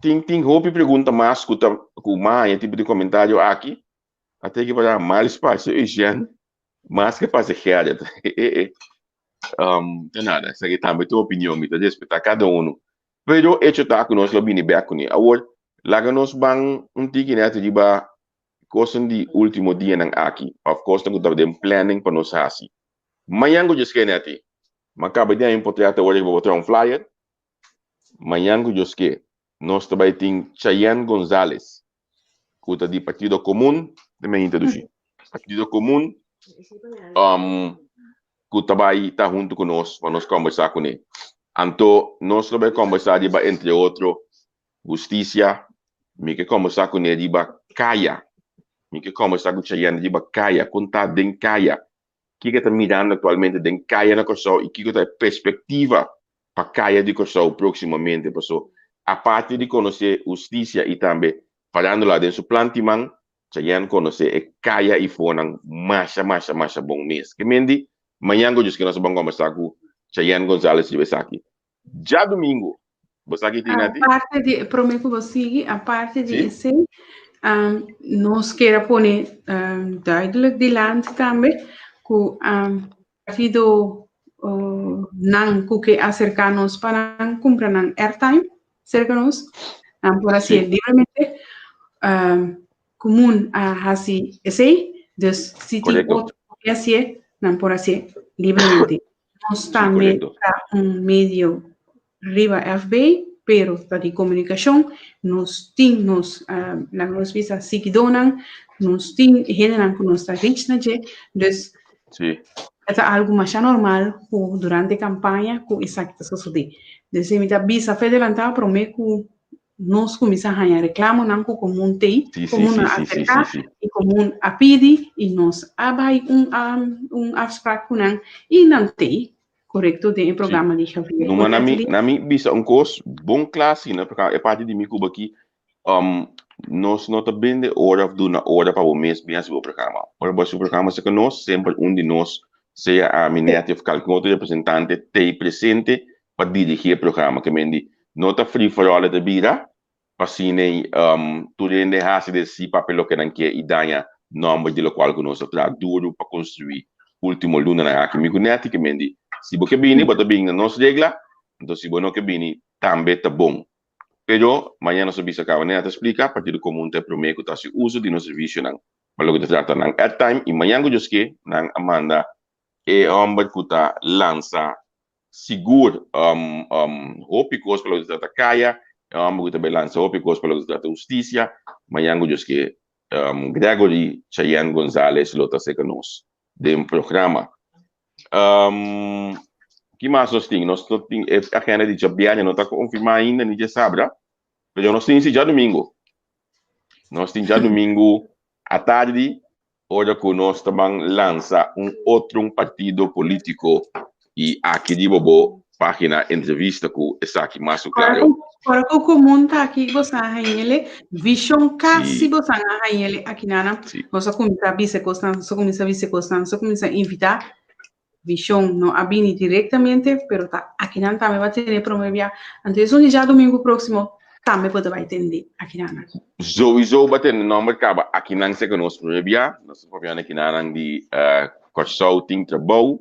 [SPEAKER 1] tem roupa pergunta mais com mais esse tipo de comentário aqui. Até que vai dar mal espaço e já mais que faz errado. Tem nada, essa aqui também tua opinião, me tá respeitar cada um. Pero hecho tá com nós lá bem back com ele. Agora lá nós bang tique né de ba coisa de último dia nang aqui. Of course nang tava planning para nós assim. Manhã eu disse neti. Macaba dia importar hoje vou botar flyer. Manhã eu disse nós também tem Chayan Gonzalez. Cuta de Partido Comum, também introduzir. Partido Comum, cuta vai estar junto conosco, para nós conversar com ele. Então, nós vamos conversar entre outros, justiça, me que conversar com ele, Kaya. que como está escuchando de Kaya, contar de Kaya, que está mirando atualmente de Kaya na Corsau e que está perspectiva para Kaya de Corsau proximamente, pessoal. A parte de conhecer justiça e também falando lá dentro do plantimão, Chayan conhecer e Kaya e Fonang massa bom mês. Que mendi, amanhã eu disse que nós vamos conversar com Chayan Gonzalez de Besaki. Já domingo, você aqui tem
[SPEAKER 2] A parte de, prometo você, a parte de esse, nós queremos pôr duidelijk de land também, que partido não que acercarnos para comprar airtime, cerca-nos, por assim, livremente, comum a assim, esse, dus se tem outro que assim, não por assim, livremente. Nós também meio riba FB, pero para de comunicação, nós temos na nossa visa seguidonan, nós temos generam com nossa reach na je, dus é algo mais normal durante a campanha com isso que está sucedendo. Dus me dá visa federal para mim que nós começamos a reclamar não como um TI, como uma acercar e como um apidi e nós abai afspraak com não e não tem correto de programa de Javier.
[SPEAKER 1] Numa na mi bisa curso bom classe, né? Porque é parte de mim que aqui nós não também de hora do na hora para o mês bem assim o programa. Ora o programa se que nós sempre de nós seja a minete fiscal com outro representante te presente para dirigir o programa que mendi nota free for all de bira pasine tu rende hasi de si papel que não quer ideia nome de local que nós tra duro para construir último luna na aqui me conecte que mendi se você bem bota bem na nossa regra então se você não que bem também tá bom pero amanhã nós vamos acabar né te explicar partido comum te prometo que se uso de nosso serviço não para logo te trata não airtime e amanhã eu diz que não Amanda e homem que tá lança seguro hópicos para logo te trata caia homem que também lança hópicos para logo te trata justiça amanhã eu diz que Gregory Chayan Gonzalez lota se conosco de programa que mais nós temos? Nós temos a agenda de Jabiane, não está confirmada ainda, nem já sabe, mas nós temos já domingo. Nós temos já domingo à tarde, hora que nós também lança outro partido político e aqui de Bobo, página entrevista com essa aqui mais claro.
[SPEAKER 2] Para que o comum está aqui, você a ele, vision casi você a ele aqui na você começa a começa a invitar Vision no abini diretamente, pero aqui não também vai ter promovia. Então, já domingo próximo também pode vai atender aqui na.
[SPEAKER 1] Sowieso vai ter nome acaba aqui não se conosco promovia, nós promovia aqui na de consulting trabalho,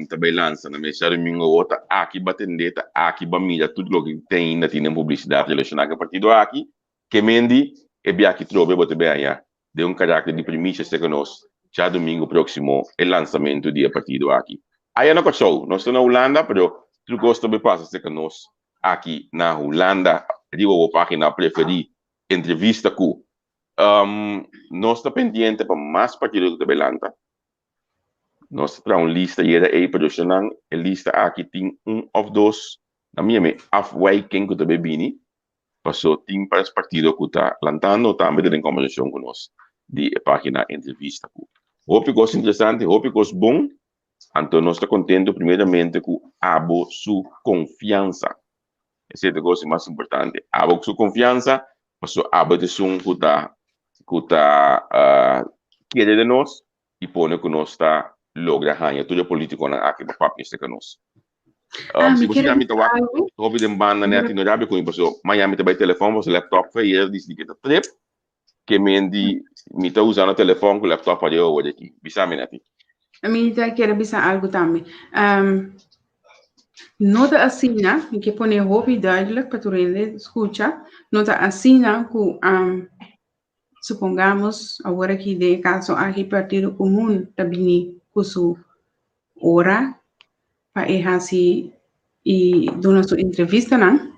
[SPEAKER 1] também lança na mesa domingo outra aqui vai atender, aqui vai mirar tudo o que tem ainda tem publicidade relacionada com o partido aqui, que mendi e bem aqui trobe vai ter bem aí, de caráter de primícia se conosco. Já domingo próximo o lançamento do partido aqui. Aí não passou, nós estamos na Holanda, mas tu gosta de passar com nós aqui na Holanda, digo a página preferida, entrevista com nós estamos pendentes para mais partidos de Belanda. Nós temos uma lista e aí produção, a lista aqui tem ou dois, na minha halfway quem que também vini, passou tem para os partidos que está lançando também em conversação com nós de página entrevista com. Hope que interessante, hope que bom. Então, nós estamos contentes, primeiramente, com abo sua confiança. Essa é a coisa mais importante. Abo sua confiança, mas abo de som que está querer de nós e põe que nós está logra ganhar tudo político na aqui para papel este conosco. Se você já me está hope de banda na net no rádio com isso, Miami também telefone, você laptop foi ele disse que está trip. Que me está usando o telefone com o laptop para eu olhar aqui. Bisa me nati.
[SPEAKER 2] A mim tá quero bisa algo também. Nota assina que põe hobby duidelijk para tu rende escuta. Nota assina que supongamos agora que de caso aqui partido comum também com sua hora para ir assim e dona sua entrevista não.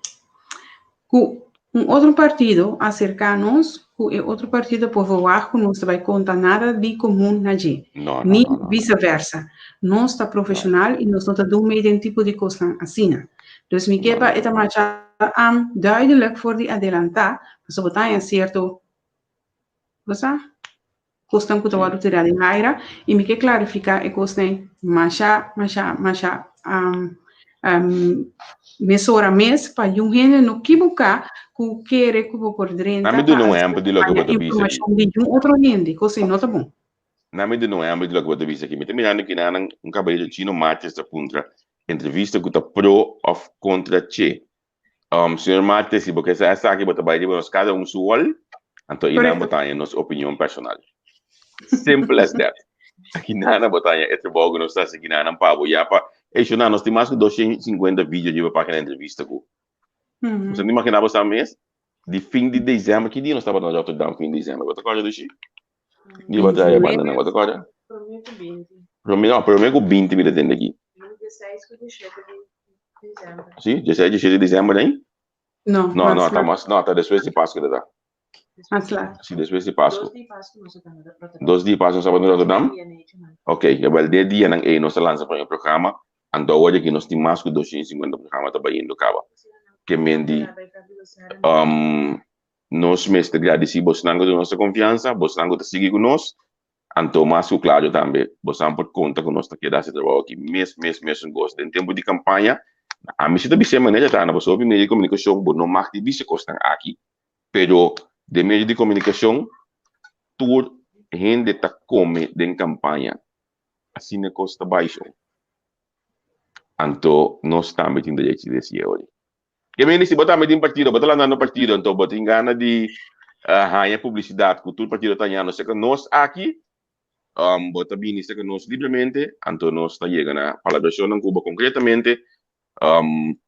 [SPEAKER 2] Com outro partido acercar-nos e outro partido por voar não vai contar nada de comum na gente. Nem vice-versa. Nós está profissional e nós não está dando meio tipo de coisa assim. Então, me quepa é duidelijk voor die adelantar, mas botar em certo Você? Costam que tu vai tirar de Naira e me quer clarificar e costem macha mesora mês para um rende no que buscar que querer que vou por dentro
[SPEAKER 1] Na medida não é amplo de logo para visa aqui.
[SPEAKER 2] informação de um outro rende, costem não tá bom.
[SPEAKER 1] Na medida não é amplo de logo para visa aqui. Me terminando que não cabelo chino Mates da contra entrevista que tá pro of contra che. Senhor Mates, se porque essa aqui bota baile nos cada suol, então ina botar nossa opinião personal. Simple as that. Aqui nada botar é trabalho não está aqui nada pavo já para isso não nós temos mais que 250 vídeos de para aquela entrevista com. Você não imaginava essa mês de fim de dezembro que dia nós estava na Rotterdam fim de dezembro. Bota coisa do chi. Dia bota aí banana bota coisa. Prometo 20 mil dentro aqui.
[SPEAKER 4] 16 que de dezembro.
[SPEAKER 1] Sim, 16 de dezembro aí?
[SPEAKER 2] Não,
[SPEAKER 1] tá depois de Páscoa da.
[SPEAKER 2] Mais lá.
[SPEAKER 1] Sim, depois de Páscoa.
[SPEAKER 4] 2 dias Páscoa nós estamos
[SPEAKER 1] 2 dias passam sábado no Rotterdam? Ok, well, de dia nang nós lança para o programa, ando hoje que nós temos mais que 250 programas trabalhando cava. Que mendi nós mesmo agradecemos a nossa confiança, você te seguir conosco, então mais que claro também, você por conta que nós está querendo esse trabalho aqui, mesmo gosto. Em tempo de campanha, a mim se também se maneira tá na pessoa meio de comunicação, não mais de bicho costan aqui, pero de meio de comunicação, tudo gente tá come de campanha, assim não custa baixo. Então nós também temos direito de decidir hoje. Que menos se botar meio partido, botar lá no partido, então botar engana de ganhar publicidade, que todo partido está ganhando, sei que nós aqui bota bem sei que nós livremente, então nós está chegando a palabração em Cuba concretamente,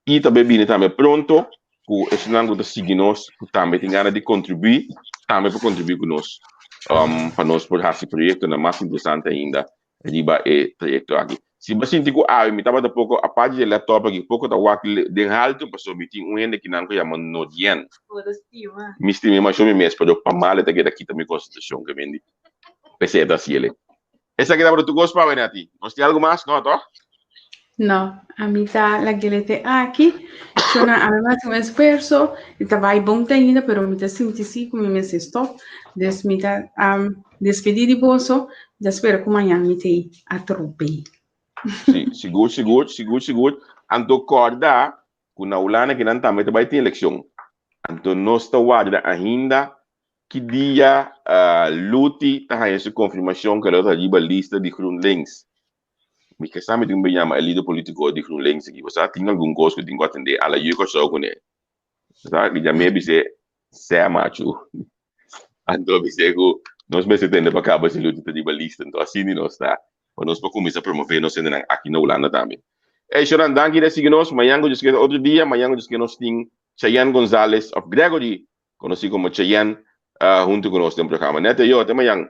[SPEAKER 1] e também bem também pronto, que esse não está seguindo nós, que também tem ganas de contribuir, também para contribuir com nós, para nós por esse projeto, na mais interessante ainda, riba e projeto aqui. Se você sentir que me estava da pouco a parte do laptop aqui, pouco da work de alto, para submeter ende que não chama no dien. Me estima mais ou menos, para para mal até que daqui também constituição que vende. Pensei da ciele. Essa que dá para tu gostar para ti. Nós tem algo mais, não, tá?
[SPEAKER 2] Não, a mim tá lá que ele tem aqui, eu não amo um esforço, e tá vai bom ainda, pero me tá sentindo como me sexto, me tá despedir de bolso, já espero que amanhã me tem a trupe.
[SPEAKER 1] Sim, seguro. Anto corda, que na Holanda que não também vai ter eleição. Anto nós está guarda ainda que dia luti tá essa confirmação que ela tá ali lista de GroenLinks. Me que sabe de chama líder político de GroenLinks aqui. Você tem algum coisa que tem que atender? Ela eu que sou com ele. Sabe que já me disse se macho. Anto me dizer que nós me setendo para acabar esse luti de lista, então assim nós está. Para nós começar a promover nós aqui na Holanda também. Choran, danke de seguir-nos. Amanhã eu outro dia, amanhã eu nós tem Cheyenne Gonzalez of Gregory, conhecido como Cheyenne, junto conosco no programa. Até amanhã.